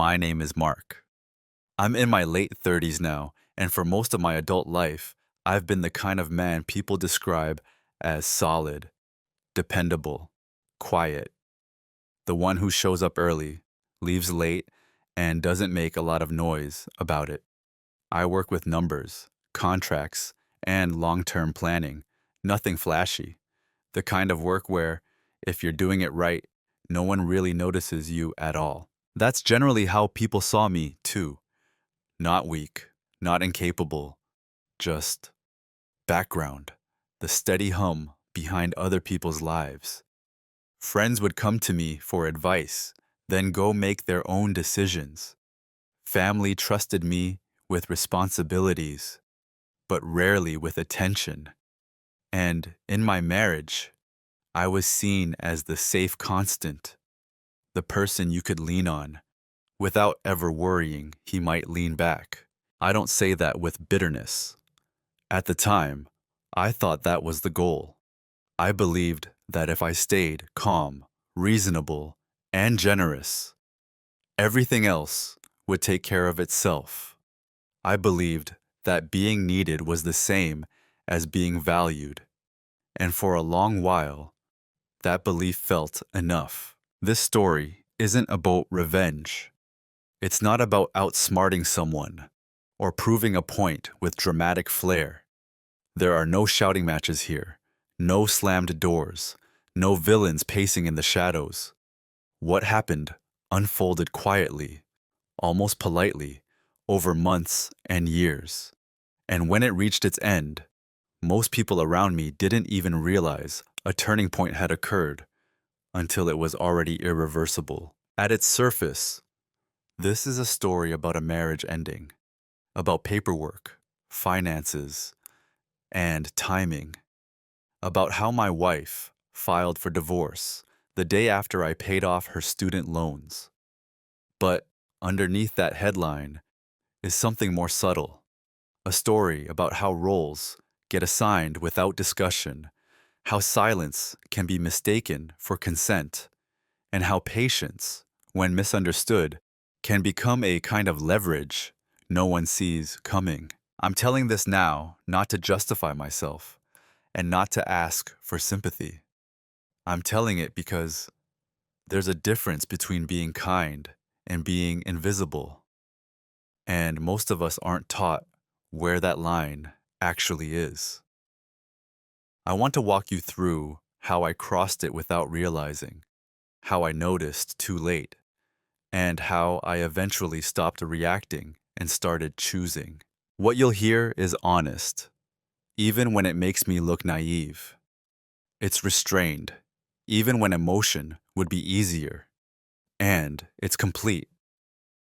My name is Mark. I'm in my late 30s now, and for most of my adult life, I've been the kind of man people describe as solid, dependable, quiet, the one who shows up early, leaves late, and doesn't make a lot of noise about it. I work with numbers, contracts, and long term planning, nothing flashy. The kind of work where, if you're doing it right, no one really notices you at all. That's generally how people saw me, too. Not weak, not incapable, just background, the steady hum behind other people's lives. Friends would come to me for advice, then go make their own decisions. Family trusted me with responsibilities, but rarely with attention. And in my marriage, I was seen as the safe constant, the person you could lean on, without ever worrying he might lean back. I don't say that with bitterness. At the time, I thought that was the goal. I believed that if I stayed calm, reasonable, and generous, everything else would take care of itself. I believed that being needed was the same as being valued, and for a long while, that belief felt enough. This story isn't about revenge. It's not about outsmarting someone or proving a point with dramatic flair. There are no shouting matches here, no slammed doors, no villains pacing in the shadows. What happened unfolded quietly, almost politely, over months and years. And when it reached its end, most people around me didn't even realize a turning point had occurred until it was already irreversible. At its surface, this is a story about a marriage ending, about paperwork, finances, and timing, about how my wife filed for divorce the day after I paid off her student loans. But underneath that headline is something more subtle, a story about how roles get assigned without discussion, how silence can be mistaken for consent, and how patience, when misunderstood, can become a kind of leverage no one sees coming. I'm telling this now not to justify myself and not to ask for sympathy. I'm telling it because there's a difference between being kind and being invisible, and most of us aren't taught where that line actually is. I want to walk you through how I crossed it without realizing, how I noticed too late, and how I eventually stopped reacting and started choosing. What you'll hear is honest, even when it makes me look naive. It's restrained, even when emotion would be easier. And it's complete.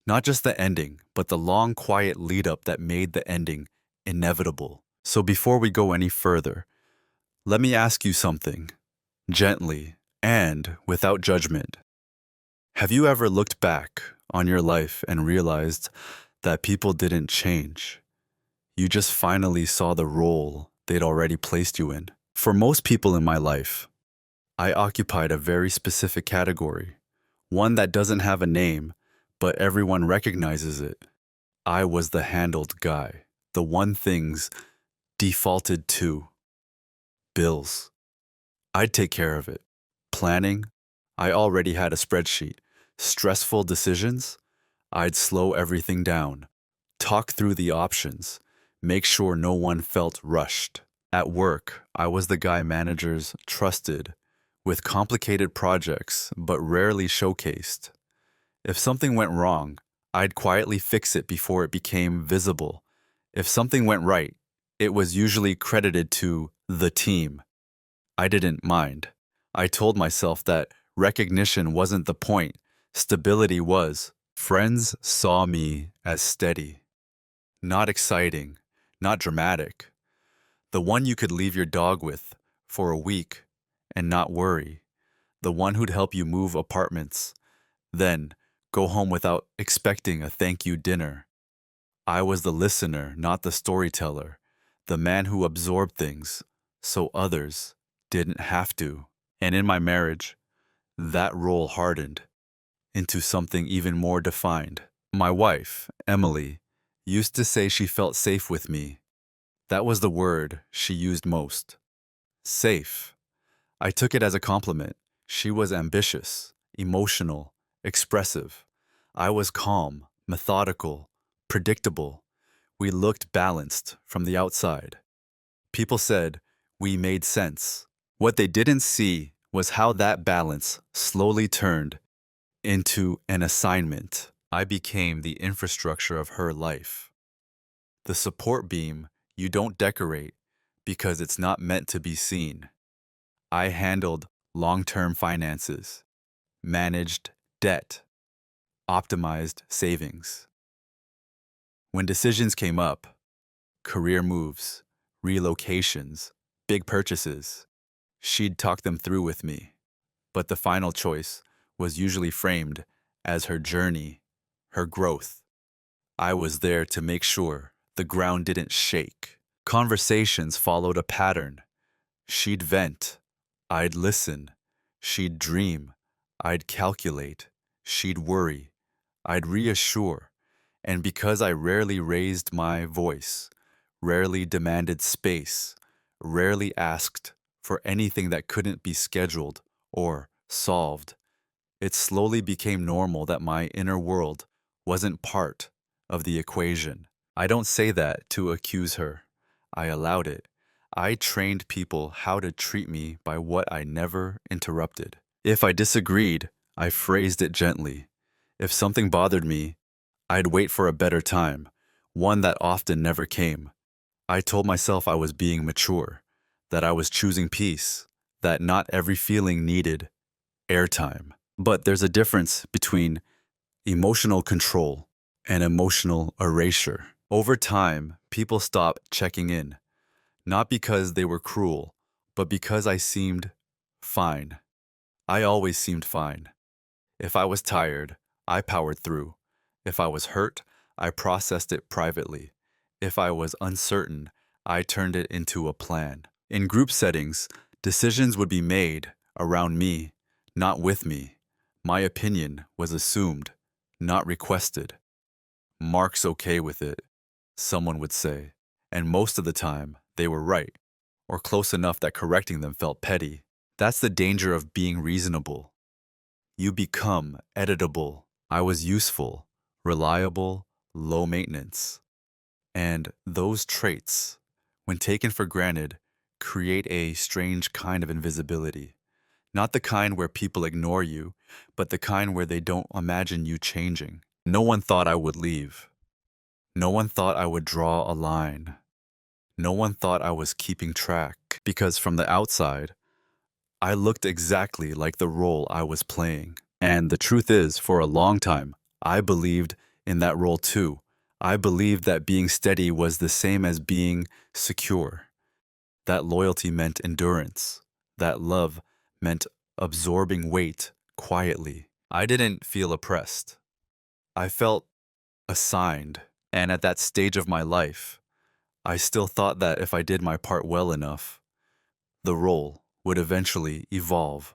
Not just the ending, but the long, quiet lead up that made the ending inevitable. So before we go any further, let me ask you something, gently and without judgment. Have you ever looked back on your life and realized that people didn't change? You just finally saw the role they'd already placed you in. For most people in my life, I occupied a very specific category, one that doesn't have a name, but everyone recognizes it. I was the handled guy, the one things defaulted to. Bills. I'd take care of it. Planning. I already had a spreadsheet. Stressful decisions. I'd slow everything down. Talk through the options. Make sure no one felt rushed. At work, I was the guy managers trusted, with complicated projects but rarely showcased. If something went wrong, I'd quietly fix it before it became visible. If something went right, it was usually credited to the team. I didn't mind. I told myself that recognition wasn't the point, stability was. Friends saw me as steady, not exciting, not dramatic. The one you could leave your dog with for a week and not worry. The one who'd help you move apartments, then go home without expecting a thank you dinner. I was the listener, not the storyteller, the man who absorbed things so others didn't have to. And in my marriage, that role hardened. into something even more defined. My wife, Emily, used to say she felt safe with me. That was the word she used most. Safe. I took it as a compliment. She was ambitious, emotional, expressive. I was calm, methodical, predictable. We looked balanced from the outside. People said we made sense. What they didn't see was how that balance slowly turned into an assignment. I became the infrastructure of her life. The support beam you don't decorate because it's not meant to be seen. I handled long-term finances, managed debt, optimized savings. When decisions came up, career moves, relocations, big purchases, she'd talk them through with me. But the final choice was usually framed as her journey, her growth. I was there to make sure the ground didn't shake. Conversations followed a pattern. She'd vent, I'd listen. She'd dream, I'd calculate. She'd worry, I'd reassure. And because I rarely raised my voice, rarely demanded space, rarely asked for anything that couldn't be scheduled or solved, it slowly became normal that my inner world wasn't part of the equation. I don't say that to accuse her. I allowed it. I trained people how to treat me by what I never interrupted. If I disagreed, I phrased it gently. If something bothered me, I'd wait for a better time, one that often never came. I told myself I was being mature, that I was choosing peace, that not every feeling needed airtime. But there's a difference between emotional control and emotional erasure. Over time, people stopped checking in, not because they were cruel, but because I seemed fine. I always seemed fine. If I was tired, I powered through. If I was hurt, I processed it privately. If I was uncertain, I turned it into a plan. In group settings, decisions would be made around me, not with me. My opinion was assumed, not requested. Mark's okay with it, someone would say. And most of the time, they were right, or close enough that correcting them felt petty. That's the danger of being reasonable. You become editable. I was useful, reliable, low maintenance. And those traits, when taken for granted, create a strange kind of invisibility. Not the kind where people ignore you, but the kind where they don't imagine you changing. No one thought I would leave. No one thought I would draw a line. No one thought I was keeping track. Because from the outside, I looked exactly like the role I was playing. And the truth is, for a long time, I believed in that role too. I believed that being steady was the same as being secure. That loyalty meant endurance. That love meant absorbing weight quietly. I didn't feel oppressed. I felt assigned. And at that stage of my life, I still thought that if I did my part well enough, the role would eventually evolve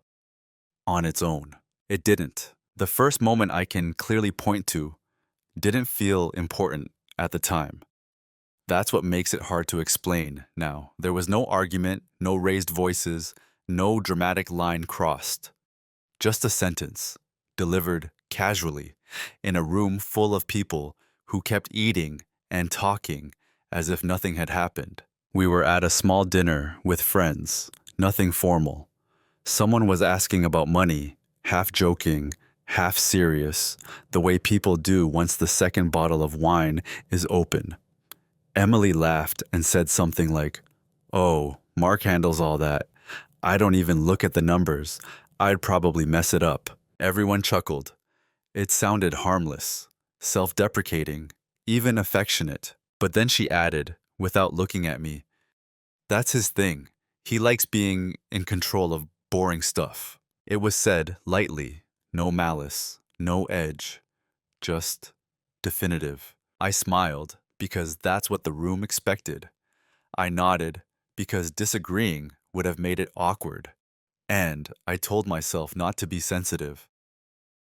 on its own. It didn't. The first moment I can clearly point to didn't feel important at the time. That's what makes it hard to explain now. There was no argument, no raised voices, no dramatic line crossed. Just a sentence, delivered casually, in a room full of people who kept eating and talking as if nothing had happened. We were at a small dinner with friends, nothing formal. Someone was asking about money, half joking, half serious, the way people do once the second bottle of wine is open. Emily laughed and said something like, "Oh, Mark handles all that. I don't even look at the numbers. I'd probably mess it up." Everyone chuckled. It sounded harmless, self-deprecating, even affectionate. But then she added, without looking at me, "That's his thing. He likes being in control of boring stuff." It was said lightly, no malice, no edge, just definitive. I smiled because that's what the room expected. I nodded because disagreeing would have made it awkward. And I told myself not to be sensitive.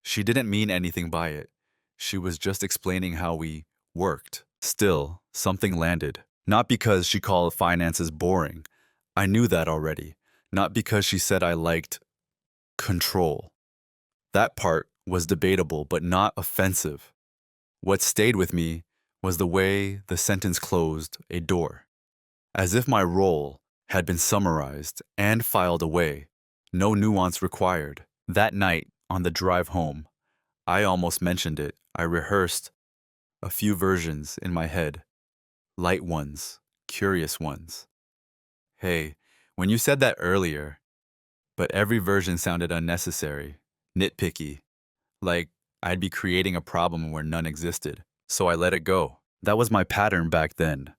She didn't mean anything by it. She was just explaining how we worked. Still, something landed. Not because she called finances boring. I knew that already. Not because she said I liked control. That part was debatable, but not offensive. What stayed with me was the way the sentence closed a door, as if my role had been summarized and filed away, no nuance required. That night, on the drive home, I almost mentioned it. I rehearsed a few versions in my head, light ones, curious ones. Hey, when you said that earlier, but every version sounded unnecessary, nitpicky, like I'd be creating a problem where none existed. So I let it go. That was my pattern back then.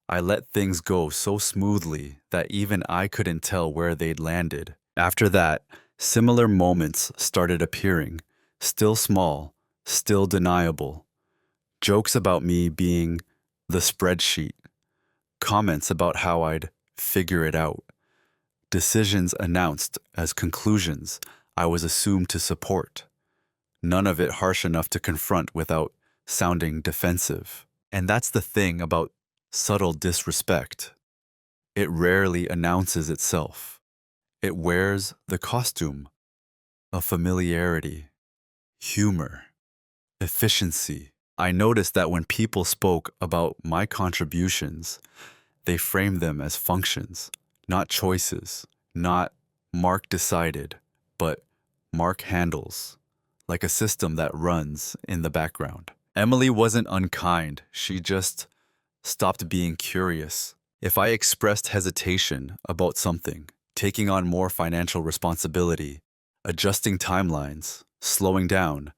I let things go so smoothly that even I couldn't tell where they'd landed. After that, similar moments started appearing, still small, still deniable. Jokes about me being the spreadsheet, comments about how I'd figure it out, decisions announced as conclusions I was assumed to support. None of it harsh enough to confront without sounding defensive. And that's the thing about subtle disrespect. It rarely announces itself. It wears the costume of familiarity, humor, efficiency. I noticed that when people spoke about my contributions, they framed them as functions, not choices, not Mark decided, but Mark handles, like a system that runs in the background. Emily wasn't unkind, she just stopped being curious. If I expressed hesitation about something, taking on more financial responsibility, adjusting timelines, slowing down,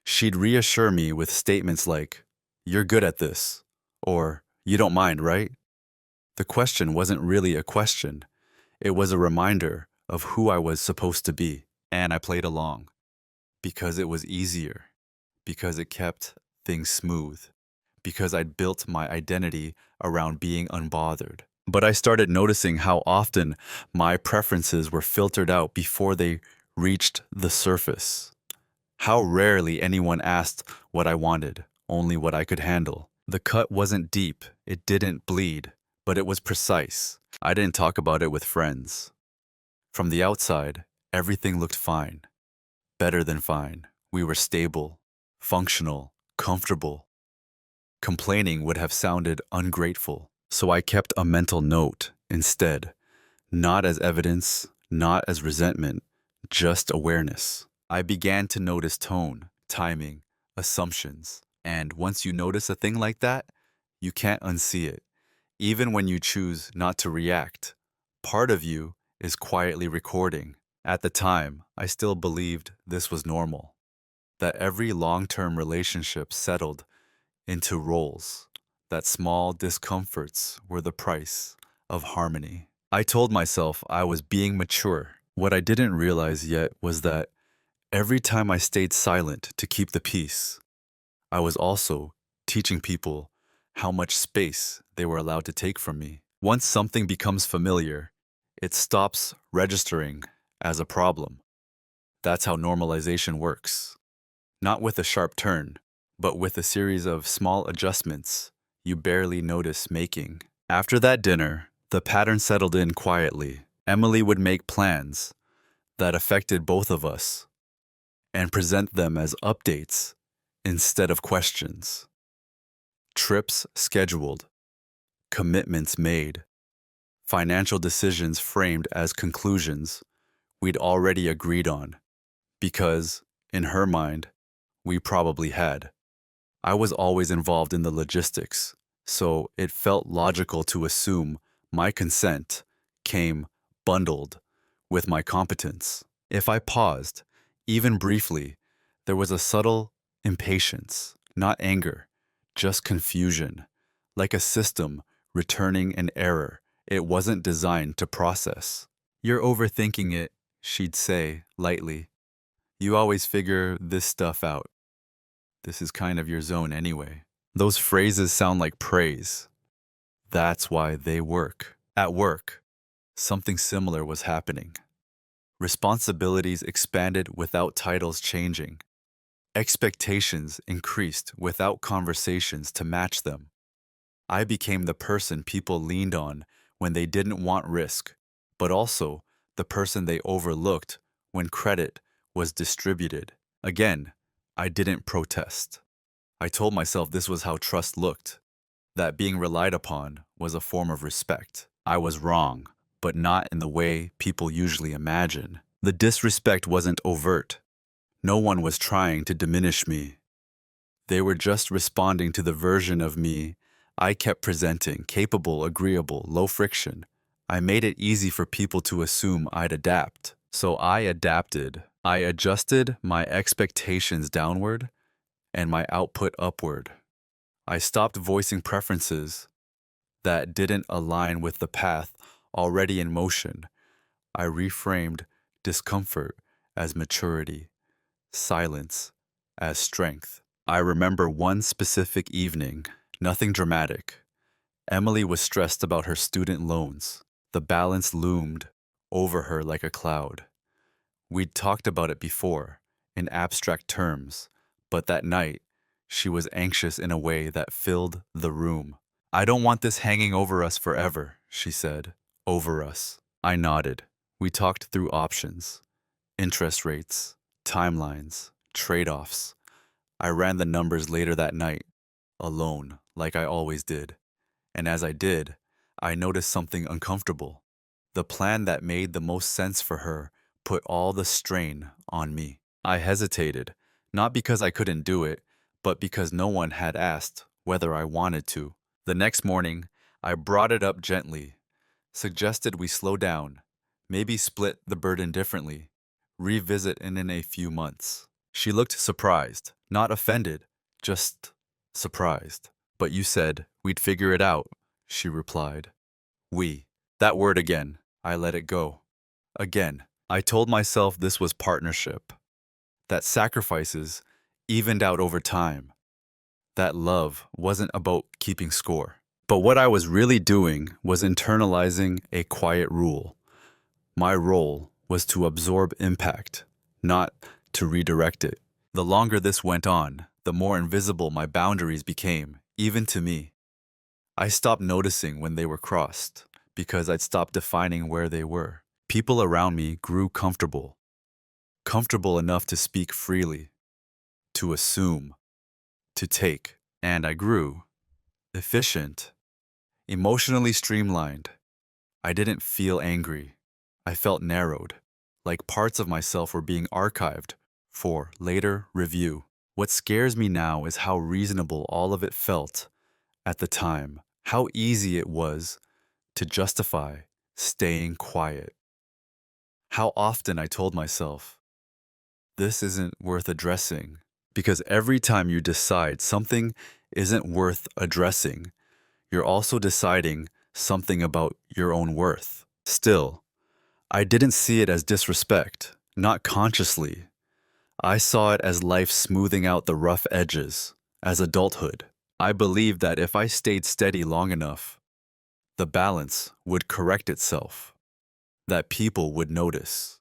she'd reassure me with statements like, "You're good at this," or "You don't mind, right?" The question wasn't really a question. It was a reminder of who I was supposed to be. And I played along because it was easier, because it kept things smooth, because I'd built my identity around being unbothered. But I started noticing how often my preferences were filtered out before they reached the surface. How rarely anyone asked what I wanted, only what I could handle. The cut wasn't deep, it didn't bleed, but it was precise. I didn't talk about it with friends. From the outside, everything looked fine. Better than fine. We were stable, functional, comfortable. Complaining would have sounded ungrateful, so I kept a mental note instead. Not as evidence, not as resentment, just awareness. I began to notice tone, timing, assumptions. And once you notice a thing like that, you can't unsee it. Even when you choose not to react, part of you is quietly recording. At the time, I still believed this was normal, that every long-term relationship settled into roles, that small discomforts were the price of harmony. I told myself I was being mature. What I didn't realize yet was that every time I stayed silent to keep the peace, I was also teaching people how much space they were allowed to take from me. Once something becomes familiar, it stops registering as a problem. That's how normalization works. Not with a sharp turn, but with a series of small adjustments you barely notice making. After that dinner, the pattern settled in quietly. Emily would make plans that affected both of us and present them as updates instead of questions. Trips scheduled, commitments made, financial decisions framed as conclusions we'd already agreed on, because, in her mind, we probably had. I was always involved in the logistics, so it felt logical to assume my consent came bundled with my competence. If I paused, even briefly, there was a subtle impatience, not anger, just confusion, like a system returning an error it wasn't designed to process. "You're overthinking it," she'd say lightly. "You always figure this stuff out. This is kind of your zone anyway." Those phrases sound like praise. That's why they work. At work, something similar was happening. Responsibilities expanded without titles changing. Expectations increased without conversations to match them. I became the person people leaned on when they didn't want risk, but also the person they overlooked when credit was distributed. Again, I didn't protest. I told myself this was how trust looked, that being relied upon was a form of respect. I was wrong, but not in the way people usually imagine. The disrespect wasn't overt. No one was trying to diminish me. They were just responding to the version of me I kept presenting, capable, agreeable, low friction. I made it easy for people to assume I'd adapt. So I adapted. I adjusted my expectations downward and my output upward. I stopped voicing preferences that didn't align with the path already in motion. I reframed discomfort as maturity, silence as strength. I remember one specific evening, nothing dramatic. Emily was stressed about her student loans. The balance loomed over her like a cloud. We'd talked about it before, in abstract terms, but that night, she was anxious in a way that filled the room. I don't want this hanging over us forever, she said. Over us. I nodded. We talked through options, interest rates, timelines, trade-offs. I ran the numbers later that night, alone, like I always did. And as I did, I noticed something uncomfortable. The plan that made the most sense for her put all the strain on me. I hesitated, not because I couldn't do it, but because no one had asked whether I wanted to. The next morning, I brought it up gently, suggested we slow down, maybe split the burden differently, revisit in a few months. She looked surprised, not offended, just surprised. But you said we'd figure it out, she replied. We. That word again. I let it go. Again. I told myself this was partnership, that sacrifices evened out over time, that love wasn't about keeping score. But what I was really doing was internalizing a quiet rule. My role was to absorb impact, not to redirect it. The longer this went on, the more invisible my boundaries became, even to me. I stopped noticing when they were crossed, because I'd stopped defining where they were. People around me grew comfortable enough to speak freely, to assume, to take. And I grew efficient, emotionally streamlined. I didn't feel angry. I felt narrowed, like parts of myself were being archived for later review. What scares me now is how reasonable all of it felt at the time, how easy it was to justify staying quiet. How often I told myself, this isn't worth addressing, because every time you decide something isn't worth addressing, you're also deciding something about your own worth. Still, I didn't see it as disrespect, not consciously. I saw it as life smoothing out the rough edges, as adulthood. I believed that if I stayed steady long enough, the balance would correct itself, that people would notice,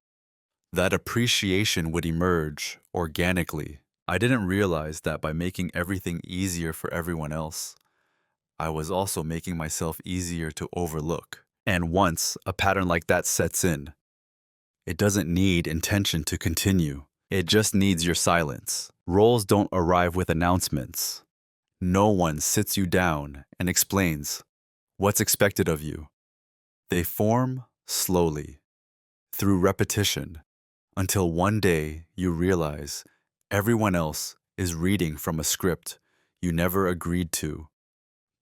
that appreciation would emerge organically. I didn't realize that by making everything easier for everyone else, I was also making myself easier to overlook. And once a pattern like that sets in, it doesn't need intention to continue. It just needs your silence. Roles don't arrive with announcements. No one sits you down and explains what's expected of you. They form slowly, through repetition, until one day you realize everyone else is reading from a script you never agreed to,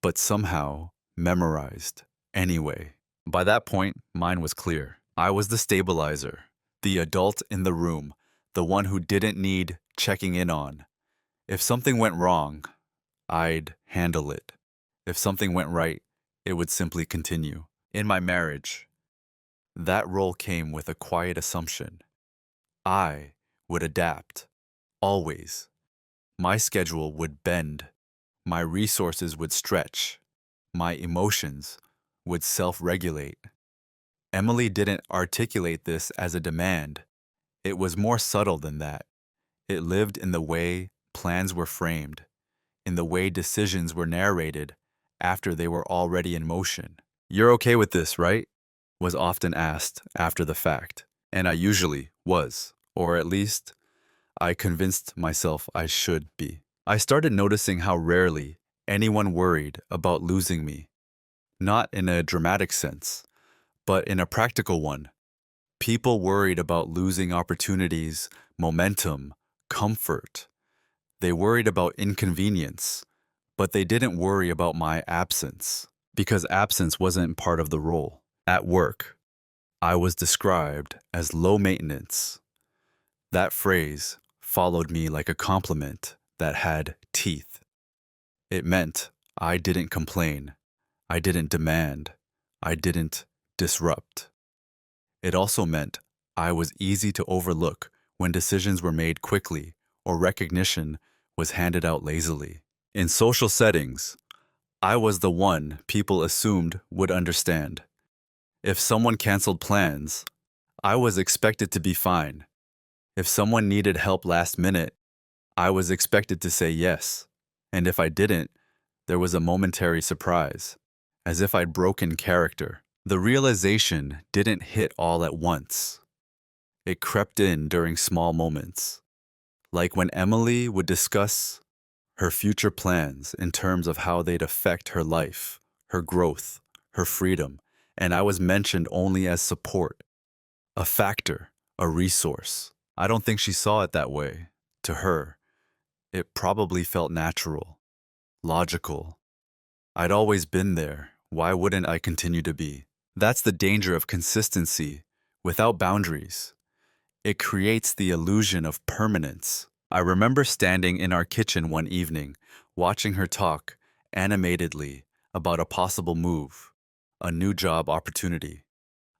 but somehow memorized anyway. By that point, mine was clear. I was the stabilizer, the adult in the room, the one who didn't need checking in on. If something went wrong, I'd handle it. If something went right, it would simply continue. In my marriage, that role came with a quiet assumption. I would adapt, always. My schedule would bend. My resources would stretch. My emotions would self-regulate. Emily didn't articulate this as a demand. It was more subtle than that. It lived in the way plans were framed, in the way decisions were narrated after they were already in motion. "You're okay with this, right?" was often asked after the fact. And I usually was, or at least I convinced myself I should be. I started noticing how rarely anyone worried about losing me, not in a dramatic sense, but in a practical one. People worried about losing opportunities, momentum, comfort. They worried about inconvenience, but they didn't worry about my absence, because absence wasn't part of the role. At work, I was described as low maintenance. That phrase followed me like a compliment that had teeth. It meant I didn't complain, I didn't demand, I didn't disrupt. It also meant I was easy to overlook when decisions were made quickly or recognition was handed out lazily. In social settings, I was the one people assumed would understand. If someone canceled plans, I was expected to be fine. If someone needed help last minute, I was expected to say yes. And if I didn't, there was a momentary surprise, as if I'd broken character. The realization didn't hit all at once. It crept in during small moments, like when Emily would discuss her future plans in terms of how they'd affect her life, her growth, her freedom, and I was mentioned only as support, a factor, a resource. I don't think she saw it that way. To her, it probably felt natural, logical. I'd always been there. Why wouldn't I continue to be? That's the danger of consistency without boundaries. It creates the illusion of permanence. I remember standing in our kitchen one evening, watching her talk animatedly about a possible move, a new job opportunity.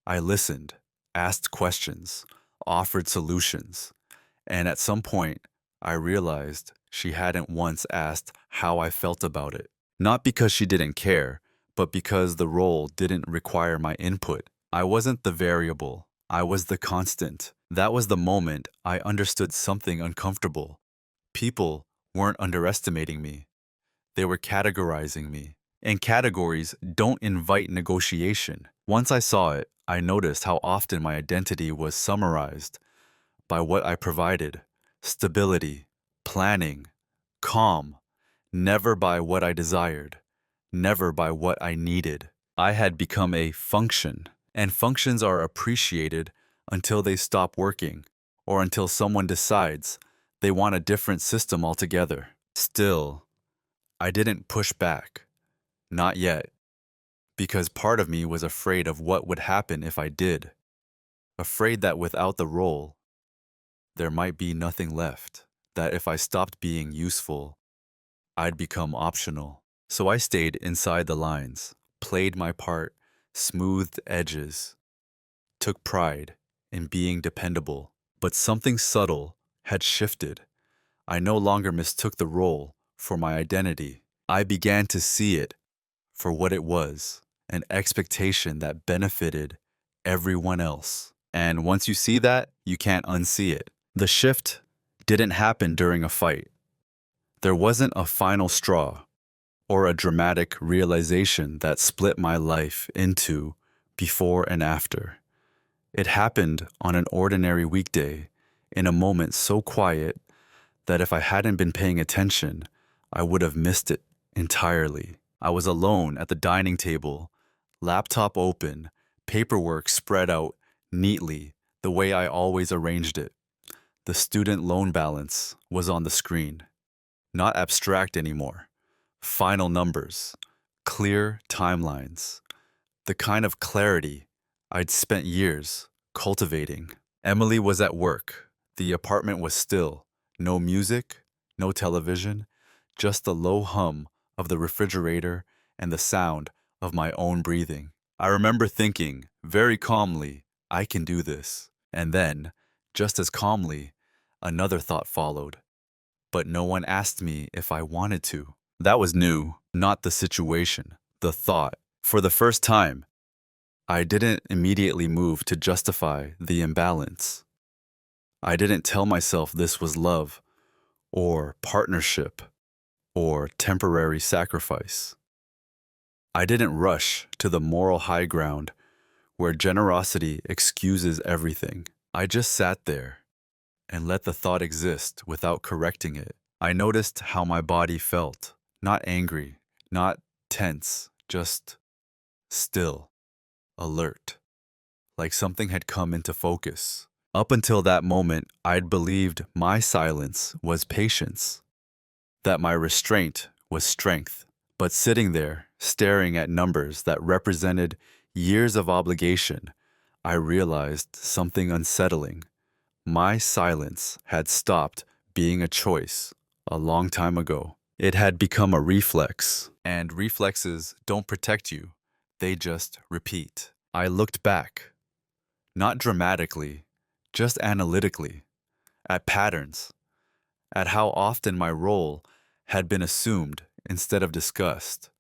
I listened, asked questions, offered solutions, and at some point, I realized she hadn't once asked how I felt about it. Not because she didn't care, but because the role didn't require my input. I wasn't the variable, I was the constant. That was the moment I understood something uncomfortable. People weren't underestimating me, they were categorizing me. And categories don't invite negotiation. Once I saw it, I noticed how often my identity was summarized by what I provided: stability, planning, calm, never by what I desired, never by what I needed. I had become a function, and functions are appreciated until they stop working, or until someone decides they want a different system altogether. Still, I didn't push back. Not yet, because part of me was afraid of what would happen if I did. Afraid that without the role, there might be nothing left. That if I stopped being useful, I'd become optional. So I stayed inside the lines, played my part, smoothed edges, took pride in being dependable. But something subtle had shifted. I no longer mistook the role for my identity. I began to see it for what it was: an expectation that benefited everyone else. And once you see that, you can't unsee it. The shift didn't happen during a fight. There wasn't a final straw or a dramatic realization that split my life into before and after. It happened on an ordinary weekday, in a moment so quiet that if I hadn't been paying attention, I would have missed it entirely. I was alone at the dining table, laptop open, paperwork spread out neatly the way I always arranged it. The student loan balance was on the screen. Not abstract anymore. Final numbers, clear timelines, the kind of clarity I'd spent years cultivating. Emily was at work. The apartment was still. No music, no television, just the low hum of the refrigerator and the sound of my own breathing. I remember thinking, very calmly, I can do this. And then, just as calmly, another thought followed. But no one asked me if I wanted to. That was new, not the situation, the thought. For the first time, I didn't immediately move to justify the imbalance. I didn't tell myself this was love, or partnership, or temporary sacrifice. I didn't rush to the moral high ground where generosity excuses everything. I just sat there and let the thought exist without correcting it. I noticed how my body felt, not angry, not tense, just still, alert, like something had come into focus. Up until that moment, I'd believed my silence was patience, that my restraint was strength. But sitting there, staring at numbers that represented years of obligation, I realized something unsettling. My silence had stopped being a choice a long time ago. It had become a reflex, and reflexes don't protect you, they just repeat. I looked back, not dramatically, just analytically, at patterns, at how often my role had been assumed instead of discussed,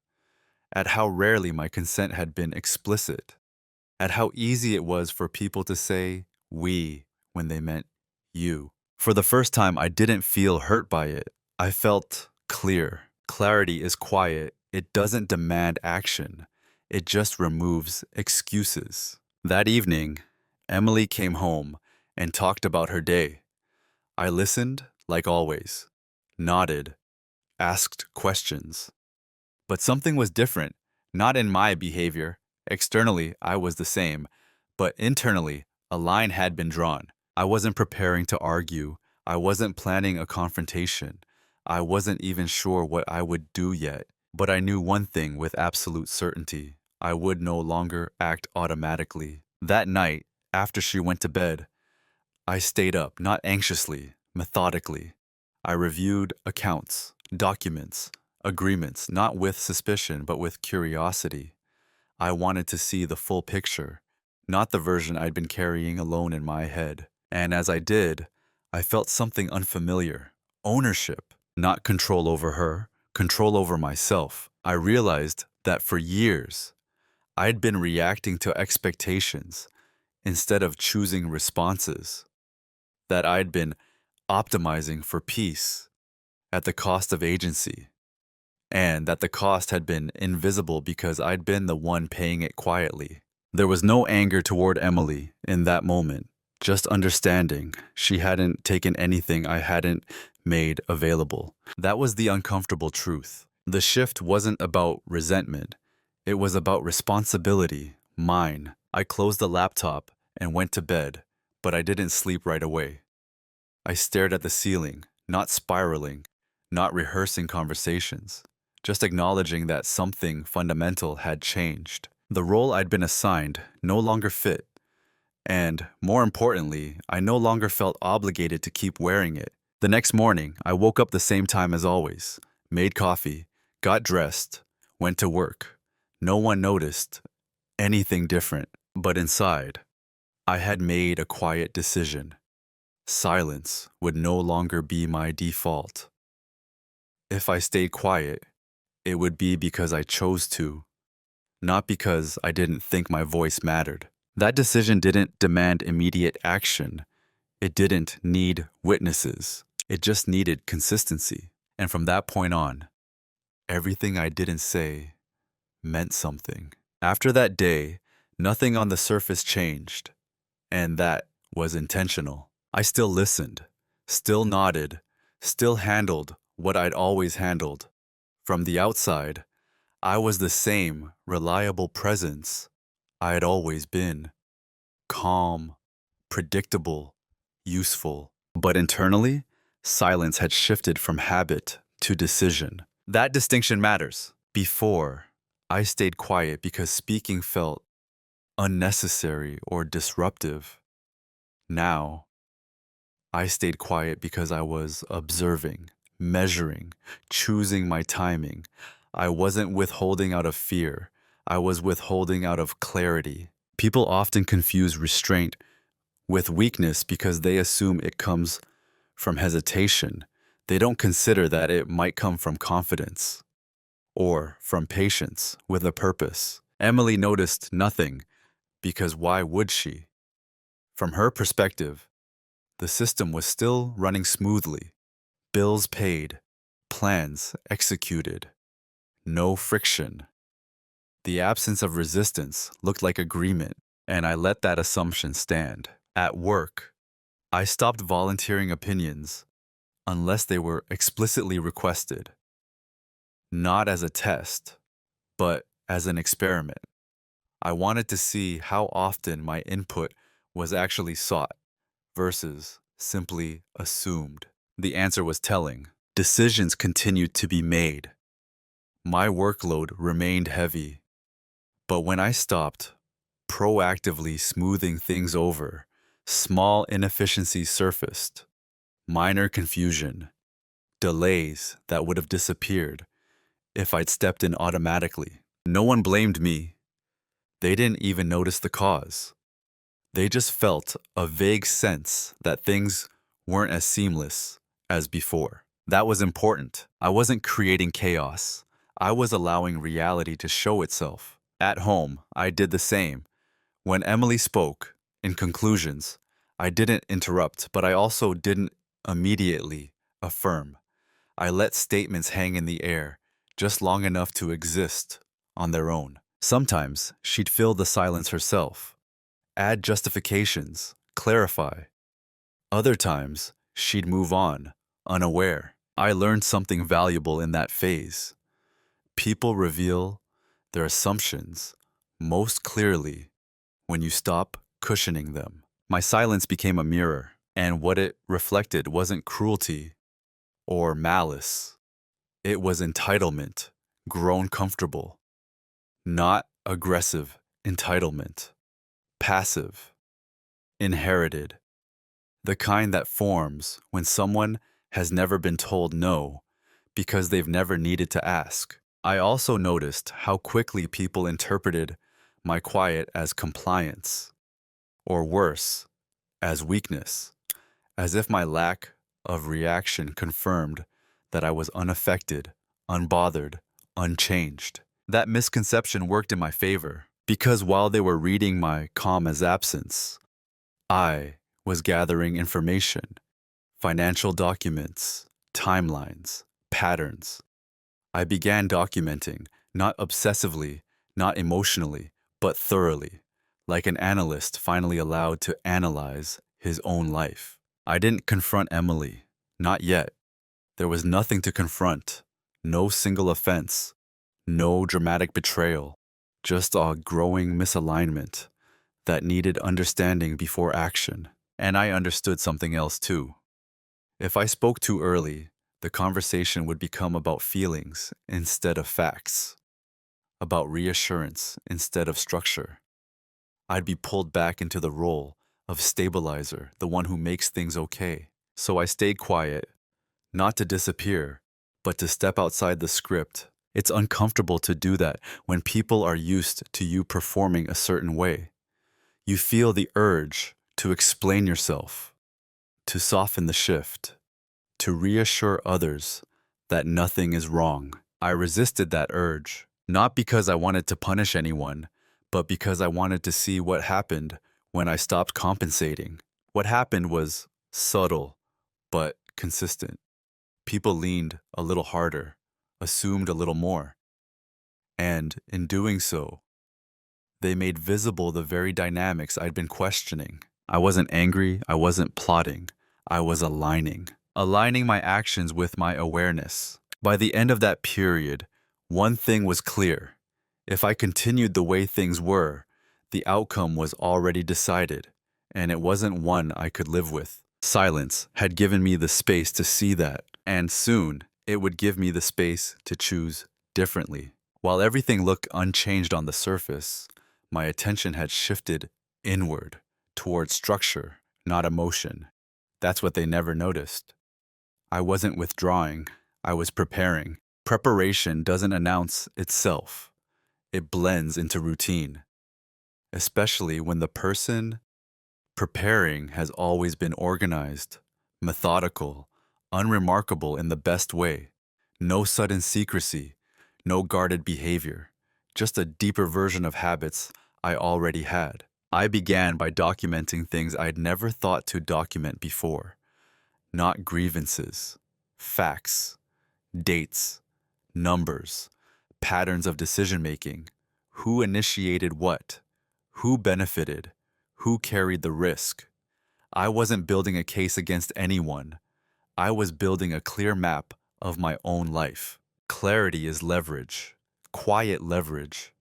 at how rarely my consent had been explicit, at how easy it was for people to say we when they meant you. For the first time, I didn't feel hurt by it. I felt clear. Clarity is quiet. It doesn't demand action. It just removes excuses. That evening, Emily came home and talked about her day. I listened, like always, nodded, asked questions. But something was different, not in my behavior. Externally, I was the same, but internally, a line had been drawn. I wasn't preparing to argue. I wasn't planning a confrontation. I wasn't even sure what I would do yet. But I knew one thing with absolute certainty. I would no longer act automatically. That night, after she went to bed, I stayed up, not anxiously, methodically. I reviewed accounts, documents, agreements, not with suspicion, but with curiosity. I wanted to see the full picture, not the version I'd been carrying alone in my head. And as I did, I felt something unfamiliar. Ownership, not control over her, control over myself. I realized that for years, I'd been reacting to expectations instead of choosing responses, that I'd been optimizing for peace at the cost of agency, and that the cost had been invisible because I'd been the one paying it quietly. There was no anger toward Emily in that moment, just understanding she hadn't taken anything I hadn't made available. That was the uncomfortable truth. The shift wasn't about resentment, it was about responsibility, mine. I closed the laptop and went to bed, but I didn't sleep right away. I stared at the ceiling, not spiraling, not rehearsing conversations, just acknowledging that something fundamental had changed. The role I'd been assigned no longer fit, and, more importantly, I no longer felt obligated to keep wearing it. The next morning, I woke up the same time as always, made coffee, got dressed, went to work. No one noticed anything different, but inside, I had made a quiet decision. Silence would no longer be my default. If I stayed quiet, it would be because I chose to, not because I didn't think my voice mattered. That decision didn't demand immediate action. It didn't need witnesses. It just needed consistency. And from that point on, everything I didn't say meant something. After that day, nothing on the surface changed, and that was intentional. I still listened, still nodded, still handled what I'd always handled. From the outside, I was the same reliable presence I had always been. Calm, predictable, useful. But internally, silence had shifted from habit to decision. That distinction matters. Before, I stayed quiet because speaking felt unnecessary or disruptive. Now, I stayed quiet because I was observing, measuring, choosing my timing. I wasn't withholding out of fear. I was withholding out of clarity. People often confuse restraint with weakness because they assume it comes from hesitation. They don't consider that it might come from confidence or from patience with a purpose. Emily noticed nothing because why would she? From her perspective, The system was still running smoothly. Bills paid, plans executed, no friction. The absence of resistance looked like agreement, and I let that assumption stand. At work, I stopped volunteering opinions unless they were explicitly requested, not as a test, but as an experiment. I wanted to see how often my input was actually sought versus simply assumed. The answer was telling. Decisions continued to be made. My workload remained heavy. But when I stopped proactively smoothing things over, small inefficiencies surfaced, minor confusion, delays that would have disappeared if I'd stepped in automatically. No one blamed me. They didn't even notice the cause. They just felt a vague sense that things weren't as seamless as before. That was important. I wasn't creating chaos. I was allowing reality to show itself. At home, I did the same. When Emily spoke, in conclusions, I didn't interrupt, but I also didn't immediately affirm. I let statements hang in the air, just long enough to exist on their own. Sometimes she'd fill the silence herself, add justifications, clarify. Other times, she'd move on, unaware. I learned something valuable in that phase. People reveal their assumptions most clearly when you stop cushioning them. My silence became a mirror, and what it reflected wasn't cruelty or malice. It was entitlement, grown comfortable, not aggressive entitlement, passive, inherited, the kind that forms when someone has never been told no because they've never needed to ask. I also noticed how quickly people interpreted my quiet as compliance, or worse, as weakness, as if my lack of reaction confirmed that I was unaffected, unbothered, unchanged. That misconception worked in my favor, because while they were reading my calm as absence, I was gathering information, financial documents, timelines, patterns. I began documenting, not obsessively, not emotionally, but thoroughly, like an analyst finally allowed to analyze his own life. I didn't confront Emily, not yet. There was nothing to confront, no single offense, no dramatic betrayal, just a growing misalignment that needed understanding before action. And I understood something else too. If I spoke too early, the conversation would become about feelings instead of facts, about reassurance instead of structure. I'd be pulled back into the role of stabilizer, the one who makes things okay. So I stayed quiet, not to disappear, but to step outside the script. It's uncomfortable to do that when people are used to you performing a certain way. You feel the urge to explain yourself, to soften the shift, to reassure others that nothing is wrong. I resisted that urge, not because I wanted to punish anyone, but because I wanted to see what happened when I stopped compensating. What happened was subtle, but consistent. People leaned a little harder, assumed a little more, and in doing so, they made visible the very dynamics I'd been questioning. I wasn't angry, I wasn't plotting, I was aligning my actions with my awareness. By the end of that period, one thing was clear. If I continued the way things were, the outcome was already decided, and it wasn't one I could live with. Silence had given me the space to see that, and soon it would give me the space to choose differently. While everything looked unchanged on the surface, my attention had shifted inward, toward structure, not emotion. That's what they never noticed. I wasn't withdrawing, I was preparing. Preparation doesn't announce itself, it blends into routine, especially when the person preparing has always been organized, methodical, unremarkable in the best way. No sudden secrecy, no guarded behavior, just a deeper version of habits I already had. I began by documenting things I'd never thought to document before. Not grievances, facts, dates, numbers, patterns of decision making, who initiated what, who benefited, who carried the risk. I wasn't building a case against anyone. I was building a clear map of my own life. Clarity is leverage, quiet leverage,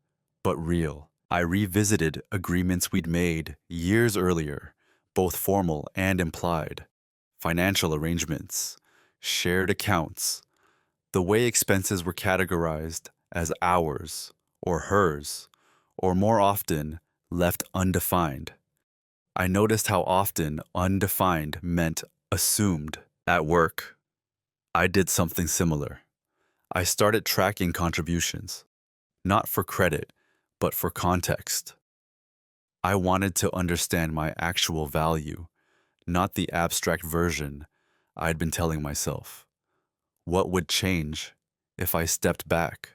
but real. I revisited agreements we'd made years earlier, both formal and implied. Financial arrangements, shared accounts, the way expenses were categorized as ours or hers, or more often, left undefined. I noticed how often undefined meant assumed. At work, I did something similar. I started tracking contributions, not for credit, but for context. I wanted to understand my actual value, not the abstract version I'd been telling myself. What would change if I stepped back?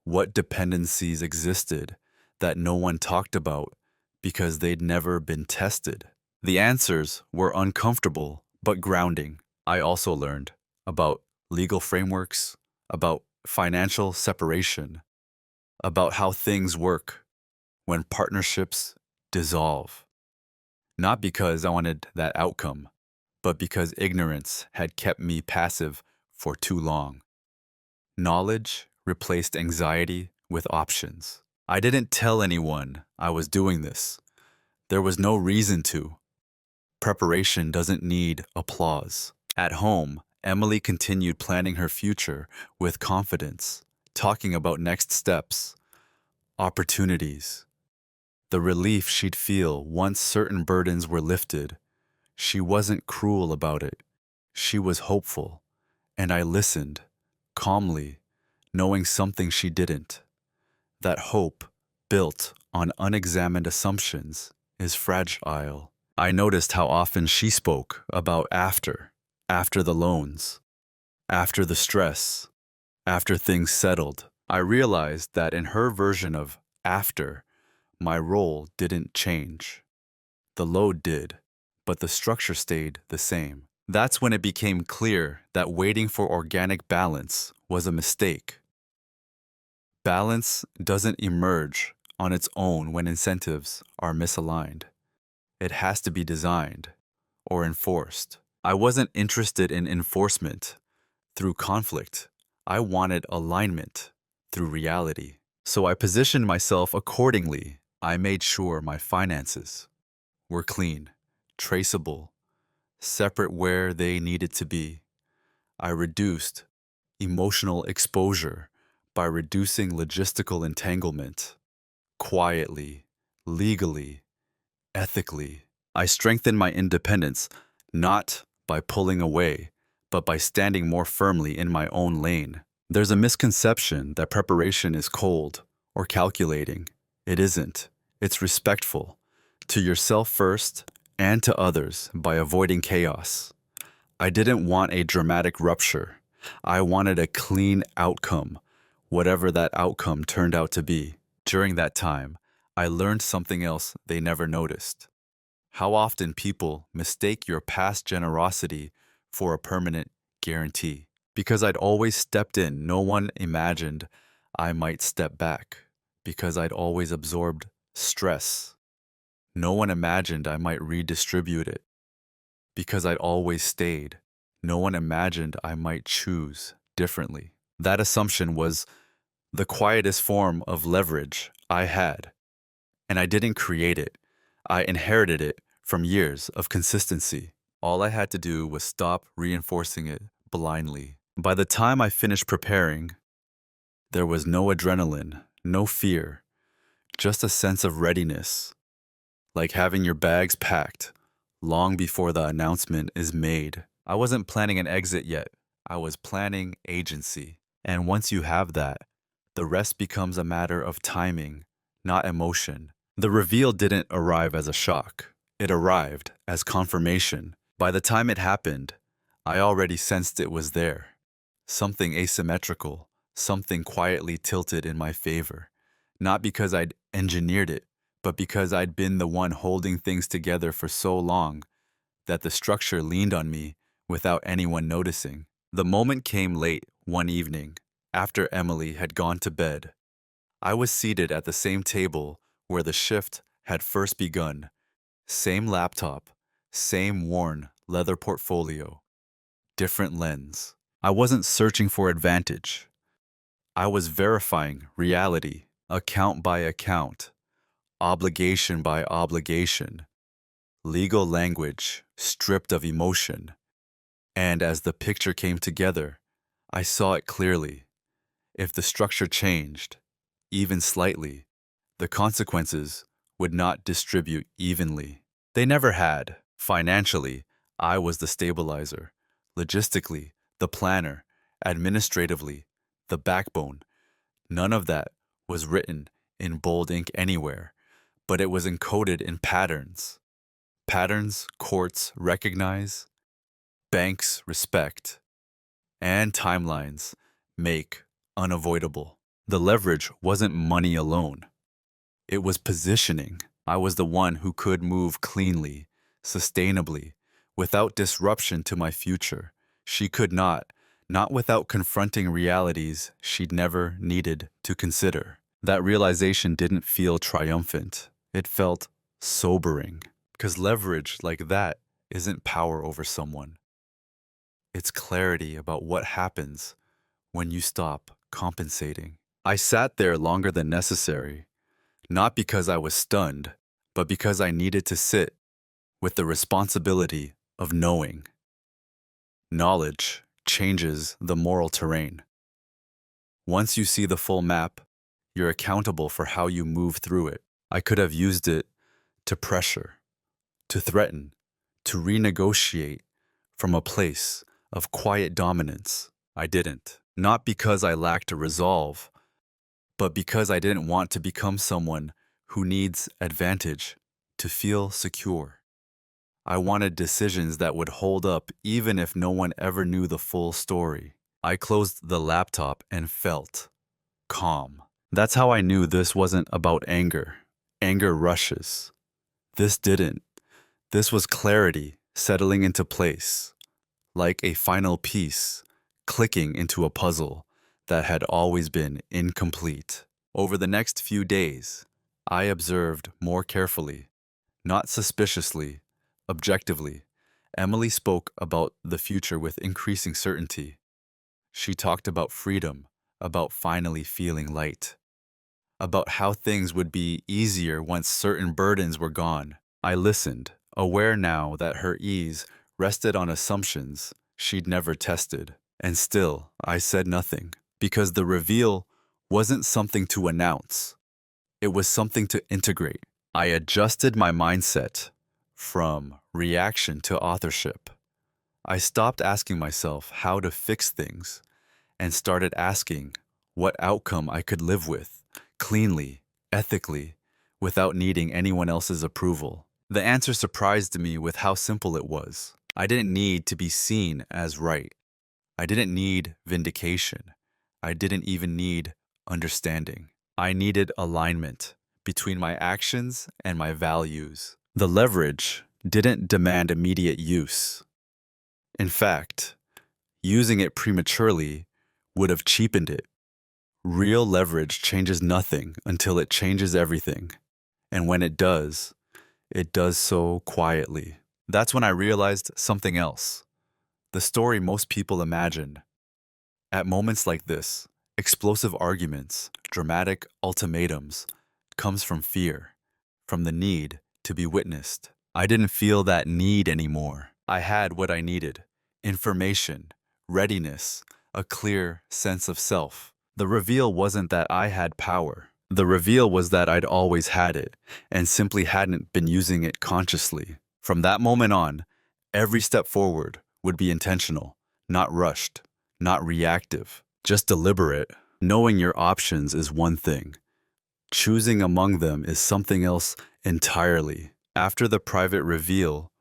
What dependencies existed that no one talked about because they'd never been tested? The answers were uncomfortable but grounding. I also learned about legal frameworks, about financial separation, about how things work when partnerships dissolve. Not because I wanted that outcome, but because ignorance had kept me passive for too long. Knowledge replaced anxiety with options. I didn't tell anyone I was doing this. There was no reason to. Preparation doesn't need applause. At home, Emily continued planning her future with confidence, talking about next steps, opportunities, the relief she'd feel once certain burdens were lifted. She wasn't cruel about it. She was hopeful, and I listened, calmly, knowing something she didn't. That hope, built on unexamined assumptions, is fragile. I noticed how often she spoke about after the loans, after the stress, after things settled. I realized that in her version of after, my role didn't change. The load did, but the structure stayed the same. That's when it became clear that waiting for organic balance was a mistake. Balance doesn't emerge on its own when incentives are misaligned. It has to be designed or enforced. I wasn't interested in enforcement through conflict. I wanted alignment through reality. So I positioned myself accordingly. I made sure my finances were clean, traceable, separate where they needed to be. I reduced emotional exposure by reducing logistical entanglement. Quietly, legally, ethically. I strengthened my independence, not by pulling away, but by standing more firmly in my own lane. There's a misconception that preparation is cold or calculating. It isn't. It's respectful, to yourself first and to others by avoiding chaos. I didn't want a dramatic rupture. I wanted a clean outcome, whatever that outcome turned out to be. During that time, I learned something else they never noticed. How often people mistake your past generosity for a permanent guarantee. Because I'd always stepped in, no one imagined I might step back. Because I'd always absorbed stress, no one imagined I might redistribute it. Because I'd always stayed, no one imagined I might choose differently. That assumption was the quietest form of leverage I had. And I didn't create it. I inherited it from years of consistency. All I had to do was stop reinforcing it blindly. By the time I finished preparing, there was no adrenaline, no fear, just a sense of readiness, like having your bags packed long before the announcement is made. I wasn't planning an exit yet. I was planning agency. And once you have that, the rest becomes a matter of timing, not emotion. The reveal didn't arrive as a shock. It arrived as confirmation. By the time it happened, I already sensed it was there. Something asymmetrical, something quietly tilted in my favor. Not because I'd engineered it, but because I'd been the one holding things together for so long that the structure leaned on me without anyone noticing. The moment came late one evening, after Emily had gone to bed. I was seated at the same table where the shift had first begun. Same laptop, same worn leather portfolio, different lens. I wasn't searching for advantage. I was verifying reality, account by account, obligation by obligation, legal language stripped of emotion. And as the picture came together, I saw it clearly. If the structure changed, even slightly, the consequences would not distribute evenly. They never had. Financially, I was the stabilizer. Logistically, the planner. Administratively, the backbone. None of that was written in bold ink anywhere, but it was encoded in patterns. Patterns courts recognize, banks respect, and timelines make unavoidable. The leverage wasn't money alone. It was positioning. I was the one who could move cleanly, sustainably, without disruption to my future. She could not without confronting realities she'd never needed to consider. That realization didn't feel triumphant. It felt sobering. Because leverage like that isn't power over someone. It's clarity about what happens when you stop compensating. I sat there longer than necessary, not because I was stunned, but because I needed to sit with the responsibility of knowing. Knowledge changes the moral terrain. Once you see the full map, you're accountable for how you move through it. I could have used it to pressure, to threaten, to renegotiate from a place of quiet dominance. I didn't. Not because I lacked a resolve, but because I didn't want to become someone who needs advantage to feel secure. I wanted decisions that would hold up even if no one ever knew the full story. I closed the laptop and felt calm. That's how I knew this wasn't about anger. Anger rushes. This didn't. This was clarity settling into place, like a final piece clicking into a puzzle that had always been incomplete. Over the next few days, I observed more carefully, not suspiciously, objectively. Emily spoke about the future with increasing certainty. She talked about freedom, about finally feeling light, about how things would be easier once certain burdens were gone. I listened, aware now that her ease rested on assumptions she'd never tested. And still, I said nothing, because the reveal wasn't something to announce. It was something to integrate. I adjusted my mindset from reaction to authorship. I stopped asking myself how to fix things and started asking what outcome I could live with, cleanly, ethically, without needing anyone else's approval. The answer surprised me with how simple it was. I didn't need to be seen as right. I didn't need vindication. I didn't even need understanding. I needed alignment between my actions and my values. The leverage didn't demand immediate use. In fact, using it prematurely would have cheapened it. Real leverage changes nothing until it changes everything. And when it does so quietly. That's when I realized something else. The story most people imagine. At moments like this, explosive arguments, dramatic ultimatums, comes from fear, from the need to be witnessed. I didn't feel that need anymore. I had what I needed: information, readiness, a clear sense of self. The reveal wasn't that I had power. The reveal was that I'd always had it, and simply hadn't been using it consciously. From that moment on, every step forward would be intentional, not rushed, not reactive, just deliberate. Knowing your options is one thing. Choosing among them is something else entirely. After the private reveal,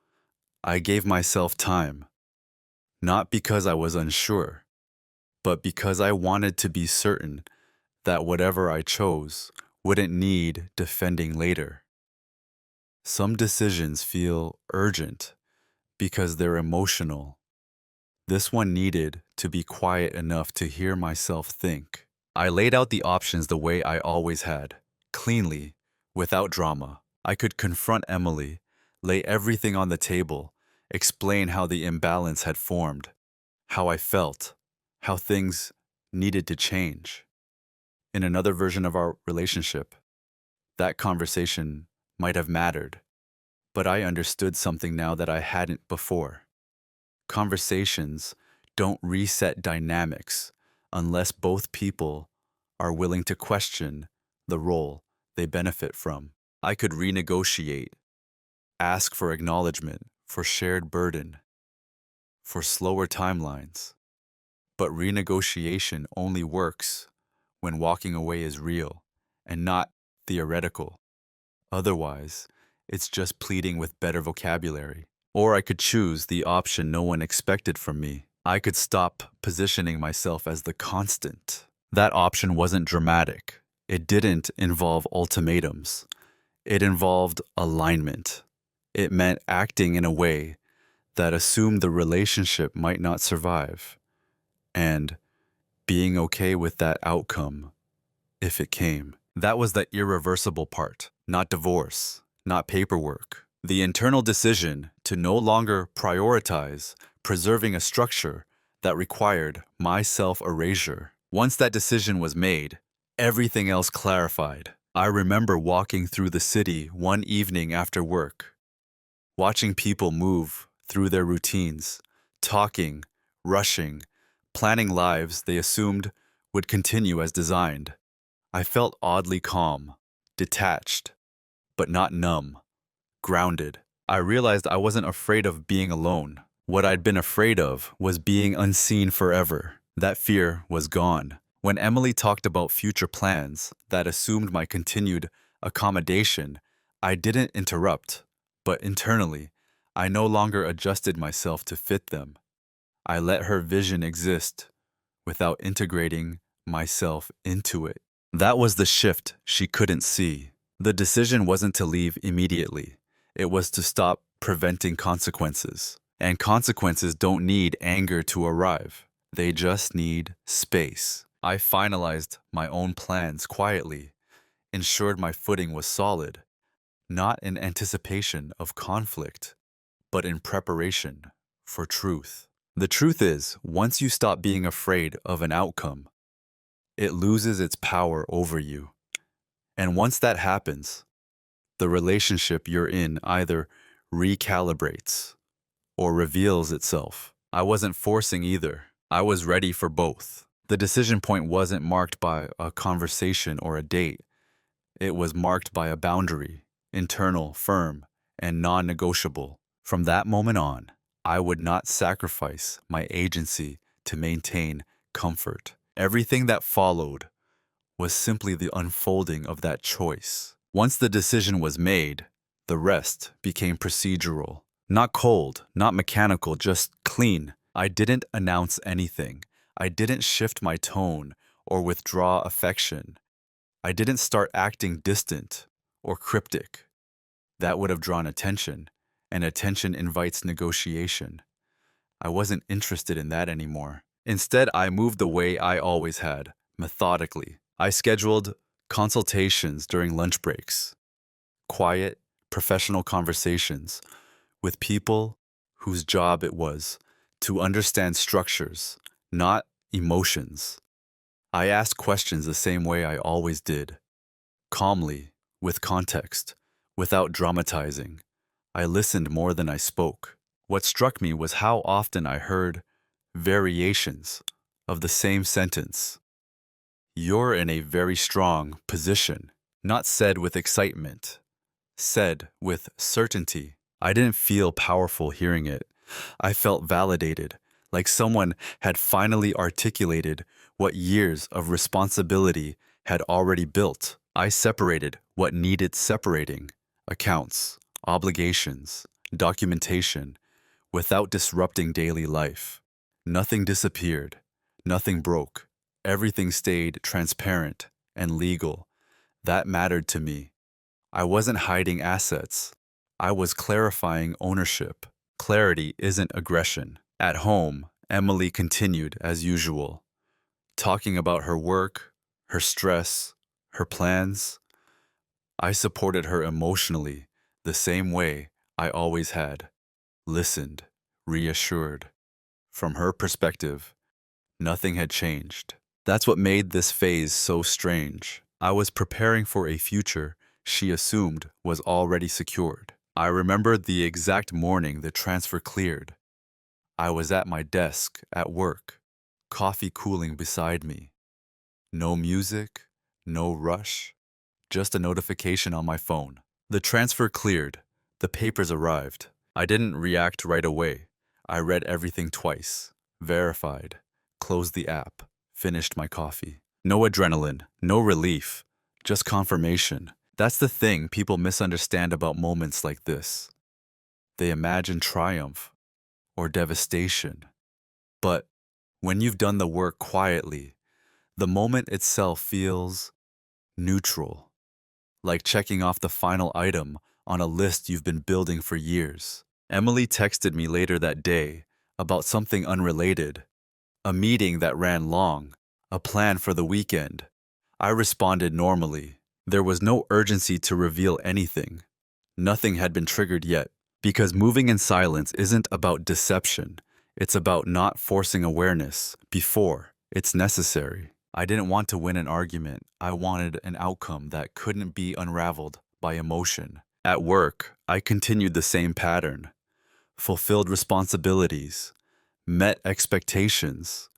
I gave myself time, not because I was unsure, but because I wanted to be certain that whatever I chose wouldn't need defending later. Some decisions feel urgent because they're emotional. This one needed to be quiet enough to hear myself think. I laid out the options the way I always had, cleanly, without drama. I could confront Emily, lay everything on the table, explain how the imbalance had formed, how I felt, how things needed to change. In another version of our relationship, that conversation might have mattered, but I understood something now that I hadn't before. Conversations don't reset dynamics unless both people are willing to question the role they benefit from. I could renegotiate, ask for acknowledgement, for shared burden, for slower timelines. But renegotiation only works when walking away is real and not theoretical. Otherwise, it's just pleading with better vocabulary. Or I could choose the option no one expected from me. I could stop positioning myself as the constant. That option wasn't dramatic. It didn't involve ultimatums. It involved alignment. It meant acting in a way that assumed the relationship might not survive, and being okay with that outcome if it came. That was the irreversible part, not divorce, not paperwork. The internal decision to no longer prioritize preserving a structure that required my self-erasure. Once that decision was made, everything else clarified. I remember walking through the city one evening after work, watching people move through their routines, talking, rushing, planning lives they assumed would continue as designed. I felt oddly calm, detached, but not numb, grounded. I realized I wasn't afraid of being alone. What I'd been afraid of was being unseen forever. That fear was gone. When Emily talked about future plans that assumed my continued accommodation, I didn't interrupt, but internally, I no longer adjusted myself to fit them. I let her vision exist without integrating myself into it. That was the shift she couldn't see. The decision wasn't to leave immediately. It was to stop preventing consequences. And consequences don't need anger to arrive. They just need space. I finalized my own plans quietly, ensured my footing was solid, not in anticipation of conflict, but in preparation for truth. The truth is, once you stop being afraid of an outcome, it loses its power over you. And once that happens, the relationship you're in either recalibrates or reveals itself. I wasn't forcing either. I was ready for both. The decision point wasn't marked by a conversation or a date. It was marked by a boundary, internal, firm, and non-negotiable. From that moment on, I would not sacrifice my agency to maintain comfort. Everything that followed was simply the unfolding of that choice. Once the decision was made, the rest became procedural. Not cold, not mechanical, just clean. I didn't announce anything. I didn't shift my tone or withdraw affection. I didn't start acting distant or cryptic. That would have drawn attention, and attention invites negotiation. I wasn't interested in that anymore. Instead, I moved the way I always had, methodically. I scheduled consultations during lunch breaks, quiet, professional conversations with people whose job it was to understand structures, not emotions. I asked questions the same way I always did, calmly, with context, without dramatizing. I listened more than I spoke. What struck me was how often I heard variations of the same sentence. You're in a very strong position, not said with excitement, said with certainty. I didn't feel powerful hearing it. I felt validated, like someone had finally articulated what years of responsibility had already built. I separated what needed separating: accounts, obligations, documentation, without disrupting daily life. Nothing disappeared, nothing broke. Everything stayed transparent and legal. That mattered to me. I wasn't hiding assets. I was clarifying ownership. Clarity isn't aggression. At home, Emily continued as usual, talking about her work, her stress, her plans. I supported her emotionally the same way I always had. Listened, reassured. From her perspective, nothing had changed. That's what made this phase so strange. I was preparing for a future she assumed was already secured. I remembered the exact morning the transfer cleared. I was at my desk at work, coffee cooling beside me. No music, no rush, just a notification on my phone. The transfer cleared. The papers arrived. I didn't react right away. I read everything twice, verified, closed the app, finished my coffee. No adrenaline, no relief, just confirmation. That's the thing people misunderstand about moments like this. They imagine triumph or devastation. But when you've done the work quietly, the moment itself feels neutral, like checking off the final item on a list you've been building for years. Emily texted me later that day about something unrelated, a meeting that ran long, a plan for the weekend. I responded normally. There was no urgency to reveal anything. Nothing had been triggered yet, because moving in silence isn't about deception. It's about not forcing awareness before it's necessary. I didn't want to win an argument. I wanted an outcome that couldn't be unraveled by emotion. At work, I continued the same pattern. Fulfilled responsibilities, met expectations.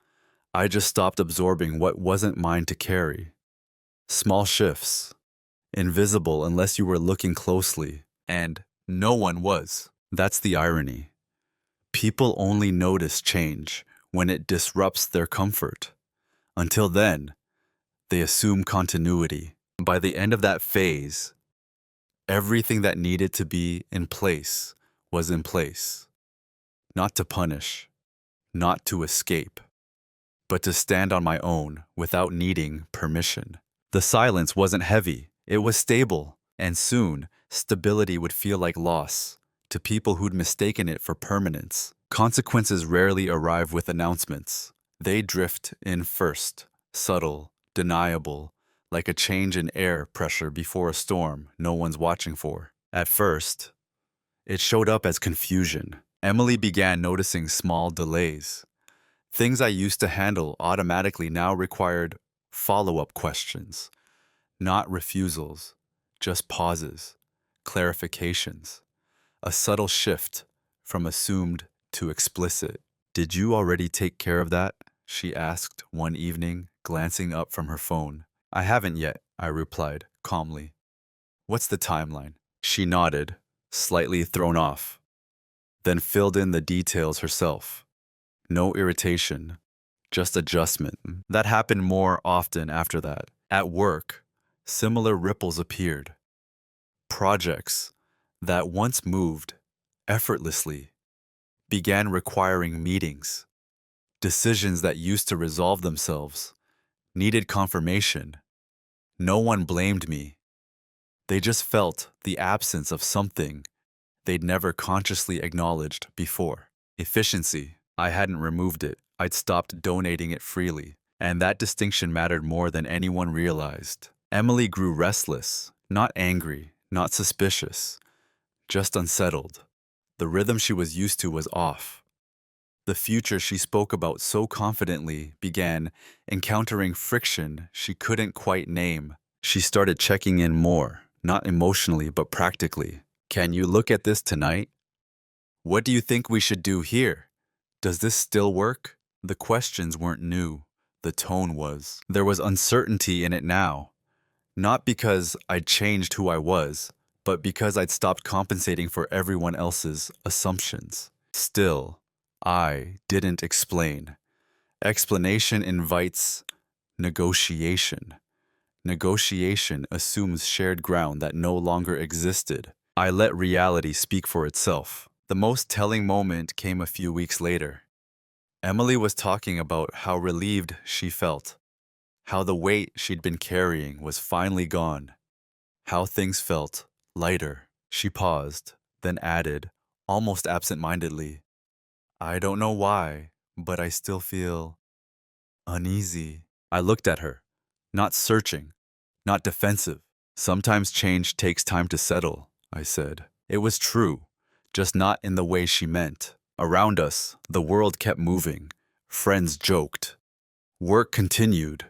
I just stopped absorbing what wasn't mine to carry. Small shifts, invisible unless you were looking closely, and no one was. That's the irony. People only notice change when it disrupts their comfort. Until then, they assume continuity. By the end of that phase, everything that needed to be in place was in place. Not to punish, not to escape, but to stand on my own without needing permission. The silence wasn't heavy, it was stable, and soon, stability would feel like loss to people who'd mistaken it for permanence. Consequences rarely arrive with announcements. They drift in first, subtle, deniable, like a change in air pressure before a storm no one's watching for. At first, it showed up as confusion. Emily began noticing small delays. Things I used to handle automatically now required follow-up questions, not refusals, just pauses, clarifications, a subtle shift from assumed to explicit. "Did you already take care of that?" she asked one evening, glancing up from her phone. "I haven't yet," I replied calmly. "What's the timeline?" She nodded, slightly thrown off, then filled in the details herself. No irritation, just adjustment. That happened more often after that. At work, similar ripples appeared. Projects that once moved effortlessly began requiring meetings. Decisions that used to resolve themselves needed confirmation. No one blamed me. They just felt the absence of something they'd never consciously acknowledged before. Efficiency. I hadn't removed it. I'd stopped donating it freely. And that distinction mattered more than anyone realized. Emily grew restless, not angry, not suspicious, just unsettled. The rhythm she was used to was off. The future she spoke about so confidently began encountering friction she couldn't quite name. She started checking in more, not emotionally but practically. "Can you look at this tonight? What do you think we should do here? Does this still work?" The questions weren't new. The tone was. There was uncertainty in it now. Not because I'd changed who I was, but because I'd stopped compensating for everyone else's assumptions. Still, I didn't explain. Explanation invites negotiation. Negotiation assumes shared ground that no longer existed. I let reality speak for itself. The most telling moment came a few weeks later. Emily was talking about how relieved she felt, how the weight she'd been carrying was finally gone, how things felt lighter. She paused, then added, almost absent-mindedly, I don't know why, but I still feel uneasy. I looked at her, not searching, not defensive. Sometimes change takes time to settle, I said. It was true, just not in the way she meant. Around us, the world kept moving. Friends joked. Work continued.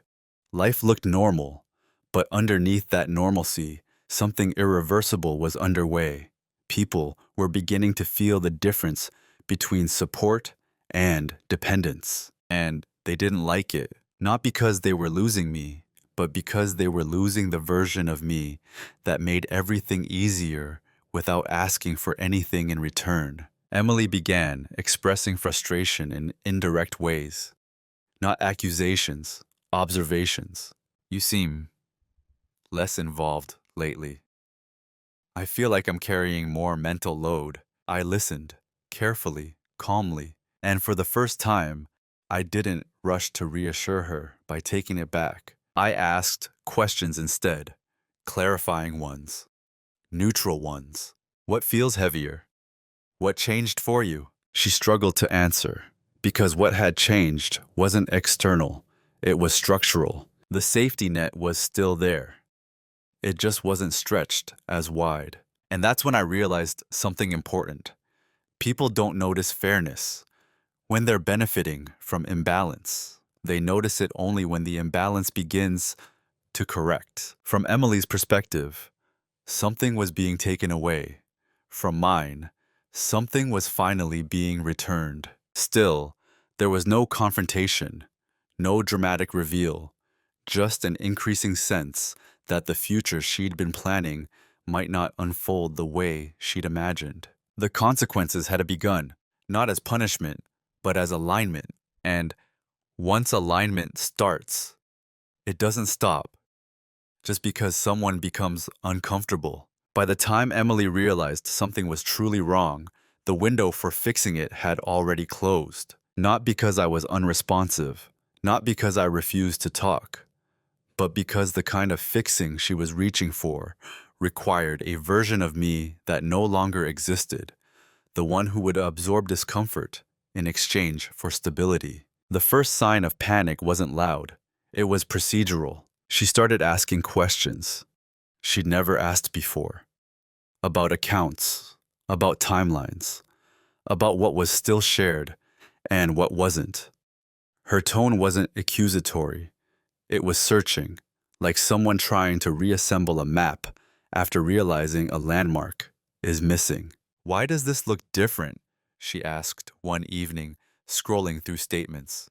Life looked normal, but underneath that normalcy, something irreversible was underway. People were beginning to feel the difference between support and dependence. And they didn't like it, not because they were losing me, but because they were losing the version of me that made everything easier without asking for anything in return. Emily began expressing frustration in indirect ways, not accusations, observations. You seem less involved lately. I feel like I'm carrying more mental load. I listened, carefully, calmly, and for the first time, I didn't rush to reassure her by taking it back. I asked questions instead, clarifying ones, neutral ones. What feels heavier? What changed for you? She struggled to answer, because what had changed wasn't external, it was structural. The safety net was still there. It just wasn't stretched as wide. And that's when I realized something important. People don't notice fairness when they're benefiting from imbalance. They notice it only when the imbalance begins to correct. From Emily's perspective, something was being taken away. From mine, something was finally being returned. Still, there was no confrontation, no dramatic reveal, just an increasing sense that the future she'd been planning might not unfold the way she'd imagined. The consequences had begun, not as punishment, but as alignment. And once alignment starts, it doesn't stop just because someone becomes uncomfortable. By the time Emily realized something was truly wrong, the window for fixing it had already closed. Not because I was unresponsive, not because I refused to talk, but because the kind of fixing she was reaching for required a version of me that no longer existed, the one who would absorb discomfort in exchange for stability. The first sign of panic wasn't loud. It was procedural. She started asking questions she'd never asked before. About accounts, about timelines, about what was still shared and what wasn't. Her tone wasn't accusatory. It was searching, like someone trying to reassemble a map after realizing a landmark is missing. Why does this look different? She asked one evening, scrolling through statements.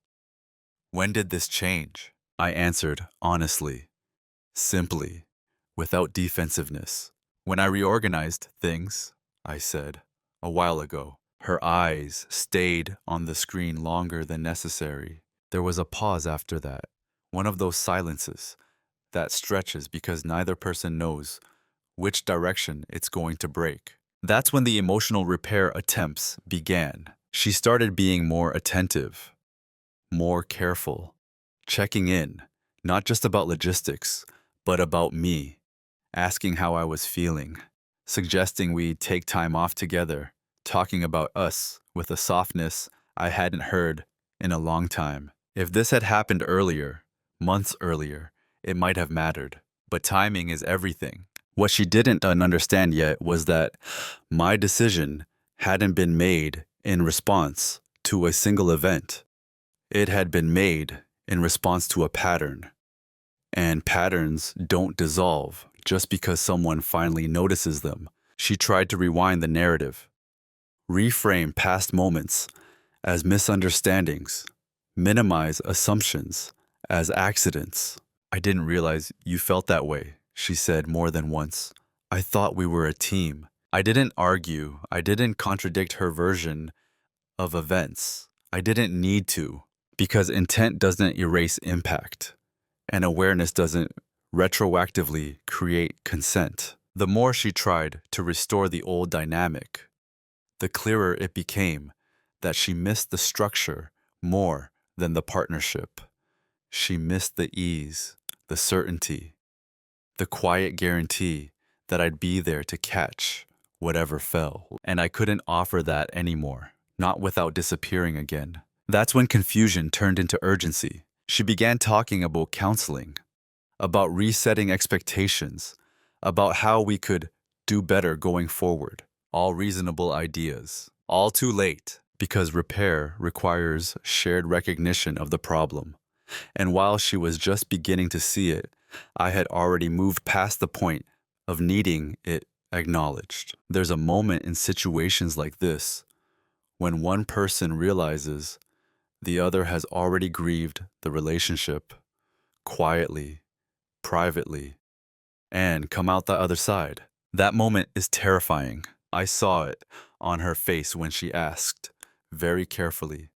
When did this change? I answered honestly, simply, without defensiveness. When I reorganized things, I said, a while ago. Her eyes stayed on the screen longer than necessary. There was a pause after that, one of those silences that stretches because neither person knows which direction it's going to break. That's when the emotional repair attempts began. She started being more attentive, more careful, checking in, not just about logistics, but about me, asking how I was feeling, suggesting we take time off together, talking about us with a softness I hadn't heard in a long time. If this had happened earlier, months earlier, it might have mattered. But timing is everything. What she didn't understand yet was that my decision hadn't been made in response to a single event. It had been made in response to a pattern. And patterns don't dissolve just because someone finally notices them. She tried to rewind the narrative, reframe past moments as misunderstandings, minimize assumptions as accidents. I didn't realize you felt that way, she said more than once. I thought we were a team. I didn't argue. I didn't contradict her version of events. I didn't need to, because intent doesn't erase impact, and awareness doesn't retroactively create consent. The more she tried to restore the old dynamic, the clearer it became that she missed the structure more than the partnership. She missed the ease, the certainty, the quiet guarantee that I'd be there to catch whatever fell, and I couldn't offer that anymore, not without disappearing again. That's when confusion turned into urgency. She began talking about counseling, about resetting expectations, about how we could do better going forward. All reasonable ideas. All too late, because repair requires shared recognition of the problem. And while she was just beginning to see it, I had already moved past the point of needing it acknowledged. There's a moment in situations like this when one person realizes the other has already grieved the relationship quietly, privately, and come out the other side. That moment is terrifying. I saw it on her face when she asked, very carefully,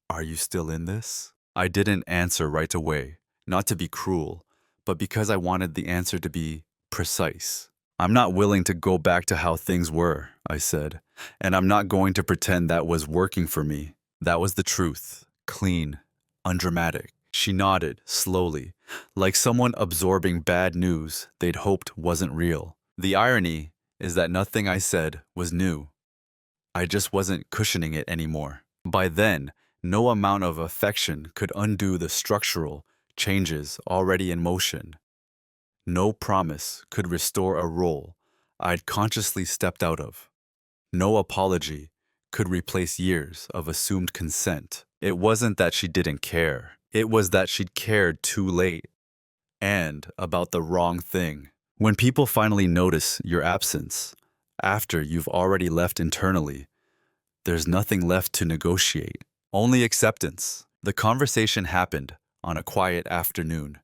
"Are you still in this?" I didn't answer right away, not to be cruel, but because I wanted the answer to be precise. "I'm not willing to go back to how things were," I said, "and I'm not going to pretend that was working for me." That was the truth, clean, undramatic. She nodded, slowly, like someone absorbing bad news they'd hoped wasn't real. The irony is that nothing I said was new. I just wasn't cushioning it anymore. By then, no amount of affection could undo the structural changes already in motion. No promise could restore a role I'd consciously stepped out of. No apology could replace years of assumed consent. It wasn't that she didn't care. It was that she'd cared too late, and about the wrong thing. When people finally notice your absence, after you've already left internally, there's nothing left to negotiate, only acceptance. The conversation happened on a quiet afternoon.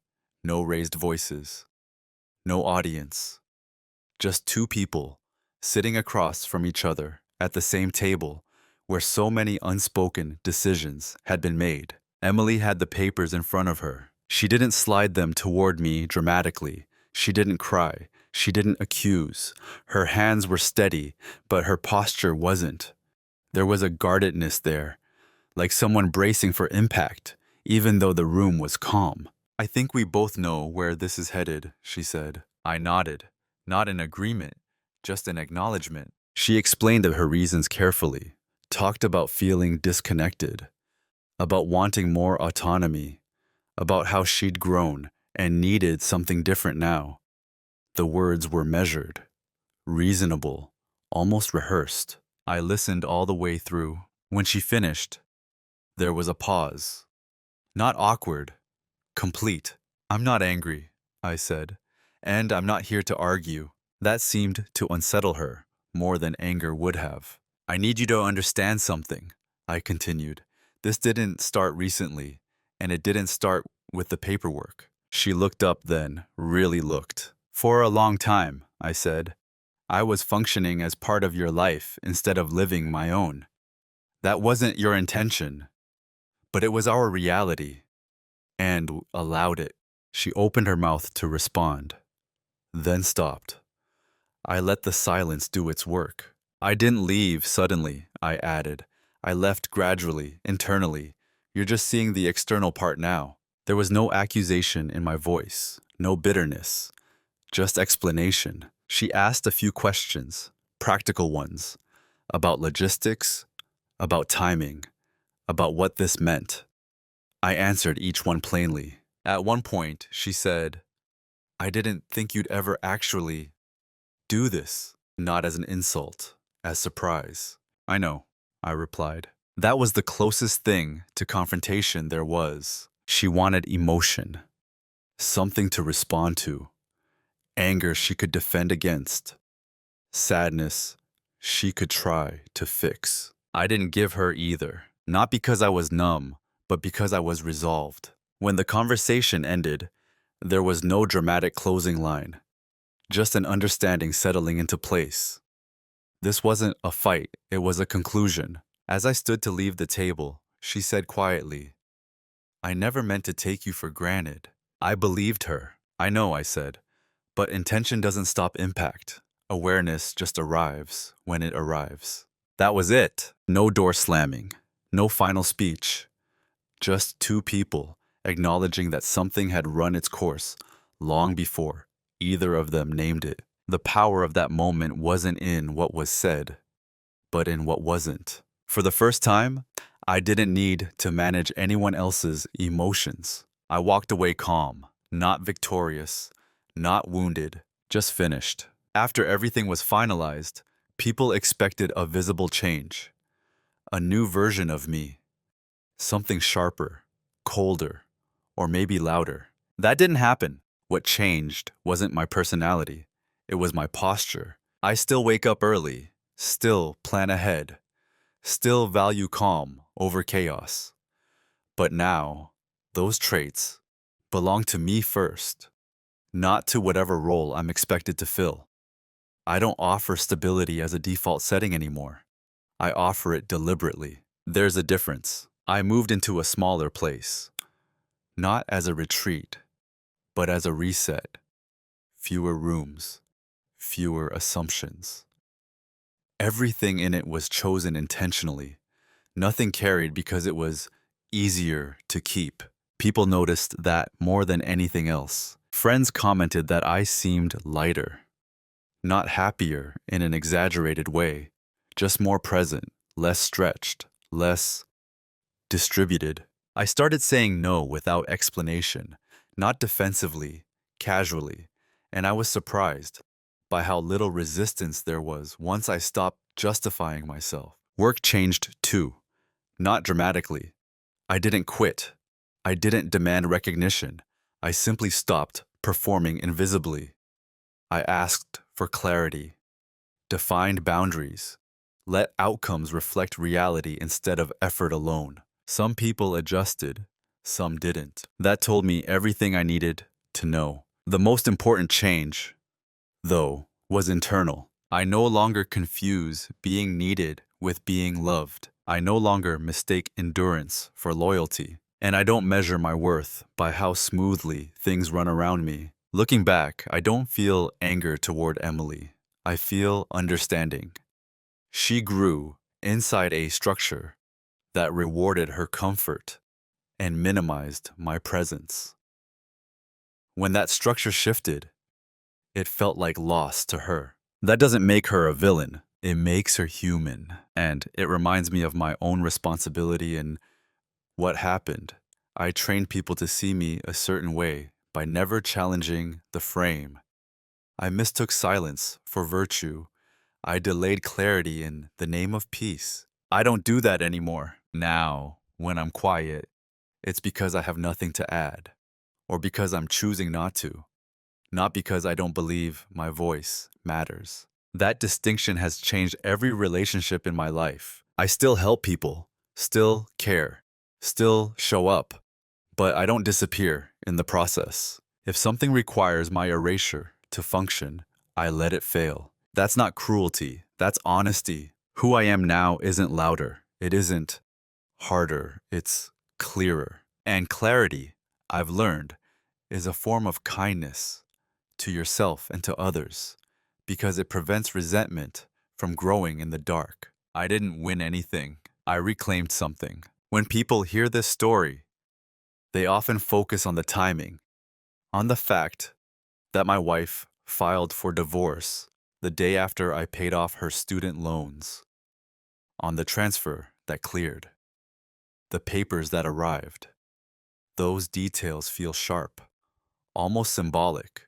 No raised voices, no audience, just two people sitting across from each other at the same table where so many unspoken decisions had been made. Emily had the papers in front of her. She didn't slide them toward me dramatically. She didn't cry. She didn't accuse. Her hands were steady, but her posture wasn't. There was a guardedness there, like someone bracing for impact, even though the room was calm. "I think we both know where this is headed," she said. I nodded, not in agreement, just in acknowledgement. She explained her reasons carefully, talked about feeling disconnected, about wanting more autonomy, about how she'd grown and needed something different now. The words were measured, reasonable, almost rehearsed. I listened all the way through. When she finished, there was a pause. Not awkward, complete. "I'm not angry," I said, "and I'm not here to argue." That seemed to unsettle her more than anger would have. "I need you to understand something," I continued. "This didn't start recently, and it didn't start with the paperwork." She looked up then, really looked. "For a long time," I said, "I was functioning as part of your life instead of living my own. That wasn't your intention, but it was our reality, and allowed it." She opened her mouth to respond, then stopped. I let the silence do its work. "I didn't leave suddenly," I added. "I left gradually, internally. You're just seeing the external part now." There was no accusation in my voice, no bitterness, just explanation. She asked a few questions, practical ones, about logistics, about timing, about what this meant. I answered each one plainly. At one point, she said, "I didn't think you'd ever actually do this," not as an insult, as surprise. "I know," I replied. That was the closest thing to confrontation there was. She wanted emotion, something to respond to, anger she could defend against, sadness she could try to fix. I didn't give her either, not because I was numb, but because I was resolved. When the conversation ended, there was no dramatic closing line, just an understanding settling into place. This wasn't a fight, it was a conclusion. As I stood to leave the table, she said quietly, "I never meant to take you for granted." I believed her. "I know," I said, "but intention doesn't stop impact. Awareness just arrives when it arrives." That was it. No door slamming, no final speech. Just two people acknowledging that something had run its course long before either of them named it. The power of that moment wasn't in what was said, but in what wasn't. For the first time, I didn't need to manage anyone else's emotions. I walked away calm, not victorious, not wounded, just finished. After everything was finalized, people expected a visible change, a new version of me, something sharper, colder, or maybe louder. That didn't happen. What changed wasn't my personality, it was my posture. I still wake up early, still plan ahead, still value calm over chaos. But now, those traits belong to me first, not to whatever role I'm expected to fill. I don't offer stability as a default setting anymore. I offer it deliberately. There's a difference. I moved into a smaller place, not as a retreat, but as a reset. Fewer rooms, fewer assumptions. Everything in it was chosen intentionally. Nothing carried because it was easier to keep. People noticed that more than anything else. Friends commented that I seemed lighter, not happier in an exaggerated way, just more present, less stretched, less distributed. I started saying no without explanation, not defensively, casually, and I was surprised by how little resistance there was once I stopped justifying myself. Work changed too, not dramatically. I didn't quit. I didn't demand recognition. I simply stopped performing invisibly. I asked for clarity, defined boundaries, let outcomes reflect reality instead of effort alone. Some people adjusted, some didn't. That told me everything I needed to know. The most important change, though, was internal. I no longer confuse being needed with being loved. I no longer mistake endurance for loyalty. And I don't measure my worth by how smoothly things run around me. Looking back, I don't feel anger toward Emily. I feel understanding. She grew inside a structure that rewarded her comfort and minimized my presence. When that structure shifted, it felt like loss to her. That doesn't make her a villain. It makes her human. And it reminds me of my own responsibility in what happened. I trained people to see me a certain way by never challenging the frame. I mistook silence for virtue. I delayed clarity in the name of peace. I don't do that anymore. Now, when I'm quiet, it's because I have nothing to add, or because I'm choosing not to, not because I don't believe my voice matters. That distinction has changed every relationship in my life. I still help people, still care, still show up, but I don't disappear in the process. If something requires my erasure to function, I let it fail. That's not cruelty, that's honesty. Who I am now isn't louder, it isn't harder, it's clearer. And clarity, I've learned, is a form of kindness to yourself and to others, because it prevents resentment from growing in the dark. I didn't win anything, I reclaimed something. When people hear this story, they often focus on the timing, on the fact that my wife filed for divorce the day after I paid off her student loans, on the transfer that cleared, the papers that arrived. Those details feel sharp, almost symbolic,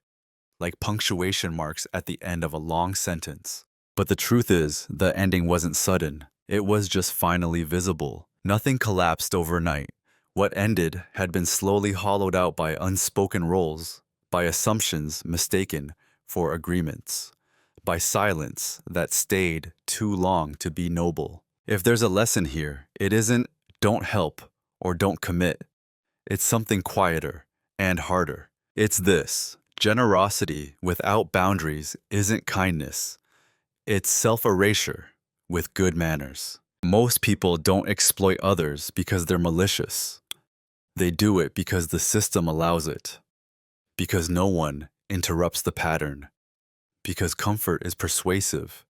like punctuation marks at the end of a long sentence. But the truth is, the ending wasn't sudden. It was just finally visible. Nothing collapsed overnight. What ended had been slowly hollowed out by unspoken roles, by assumptions mistaken for agreements, by silence that stayed too long to be noble. If there's a lesson here, it isn't don't help or don't commit. It's something quieter and harder. It's this: generosity without boundaries isn't kindness. It's self-erasure with good manners. Most people don't exploit others because they're malicious. They do it because the system allows it, because no one interrupts the pattern, because comfort is persuasive,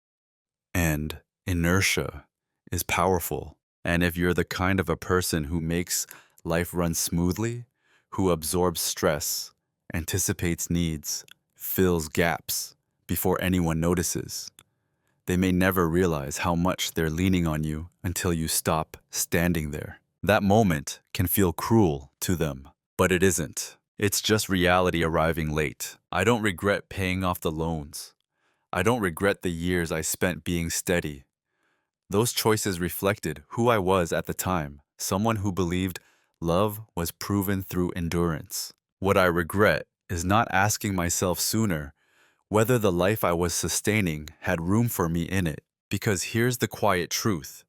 and inertia is powerful. And if you're the kind of a person who makes life run smoothly, who absorbs stress, anticipates needs, fills gaps, before anyone notices. They may never realize how much they're leaning on you until you stop standing there. That moment can feel cruel to them, but it isn't. It's just reality arriving late. I don't regret paying off the loans. I don't regret the years I spent being steady. Those choices reflected who I was at the time, someone who believed love was proven through endurance. What I regret is not asking myself sooner whether the life I was sustaining had room for me in it. Because here's the quiet truth.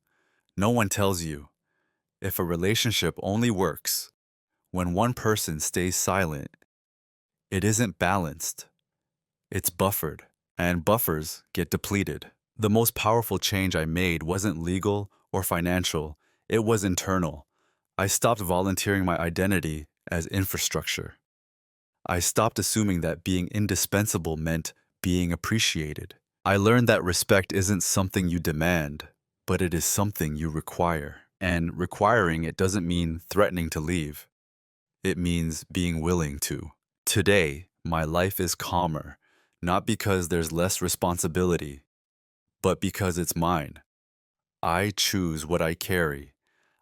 No one tells you. If a relationship only works when one person stays silent, it isn't balanced. It's buffered, and buffers get depleted. The most powerful change I made wasn't legal or financial, it was internal. I stopped volunteering my identity as infrastructure. I stopped assuming that being indispensable meant being appreciated. I learned that respect isn't something you demand, but it is something you require. And requiring it doesn't mean threatening to leave. It means being willing to. Today, my life is calmer, not because there's less responsibility, but because it's mine. I choose what I carry.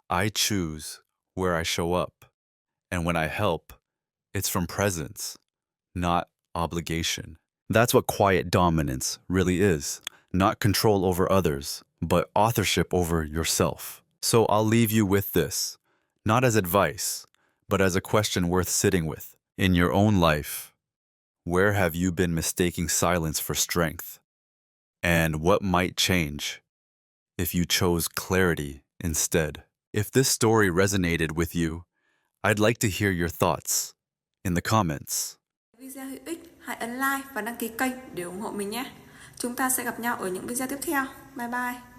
I choose where I show up. And when I help, it's from presence, not obligation. That's what quiet dominance really is. Not control over others, but authorship over yourself. So I'll leave you with this, not as advice, but as a question worth sitting with. In your own life, where have you been mistaking silence for strength? And what might change if you chose clarity instead? If this story resonated with you, I'd like to hear your thoughts in the comments. Video hữu ích, hãy ấn like và đăng ký kênh để ủng hộ mình nhé. Chúng ta sẽ gặp nhau ở những video tiếp theo. Bye bye.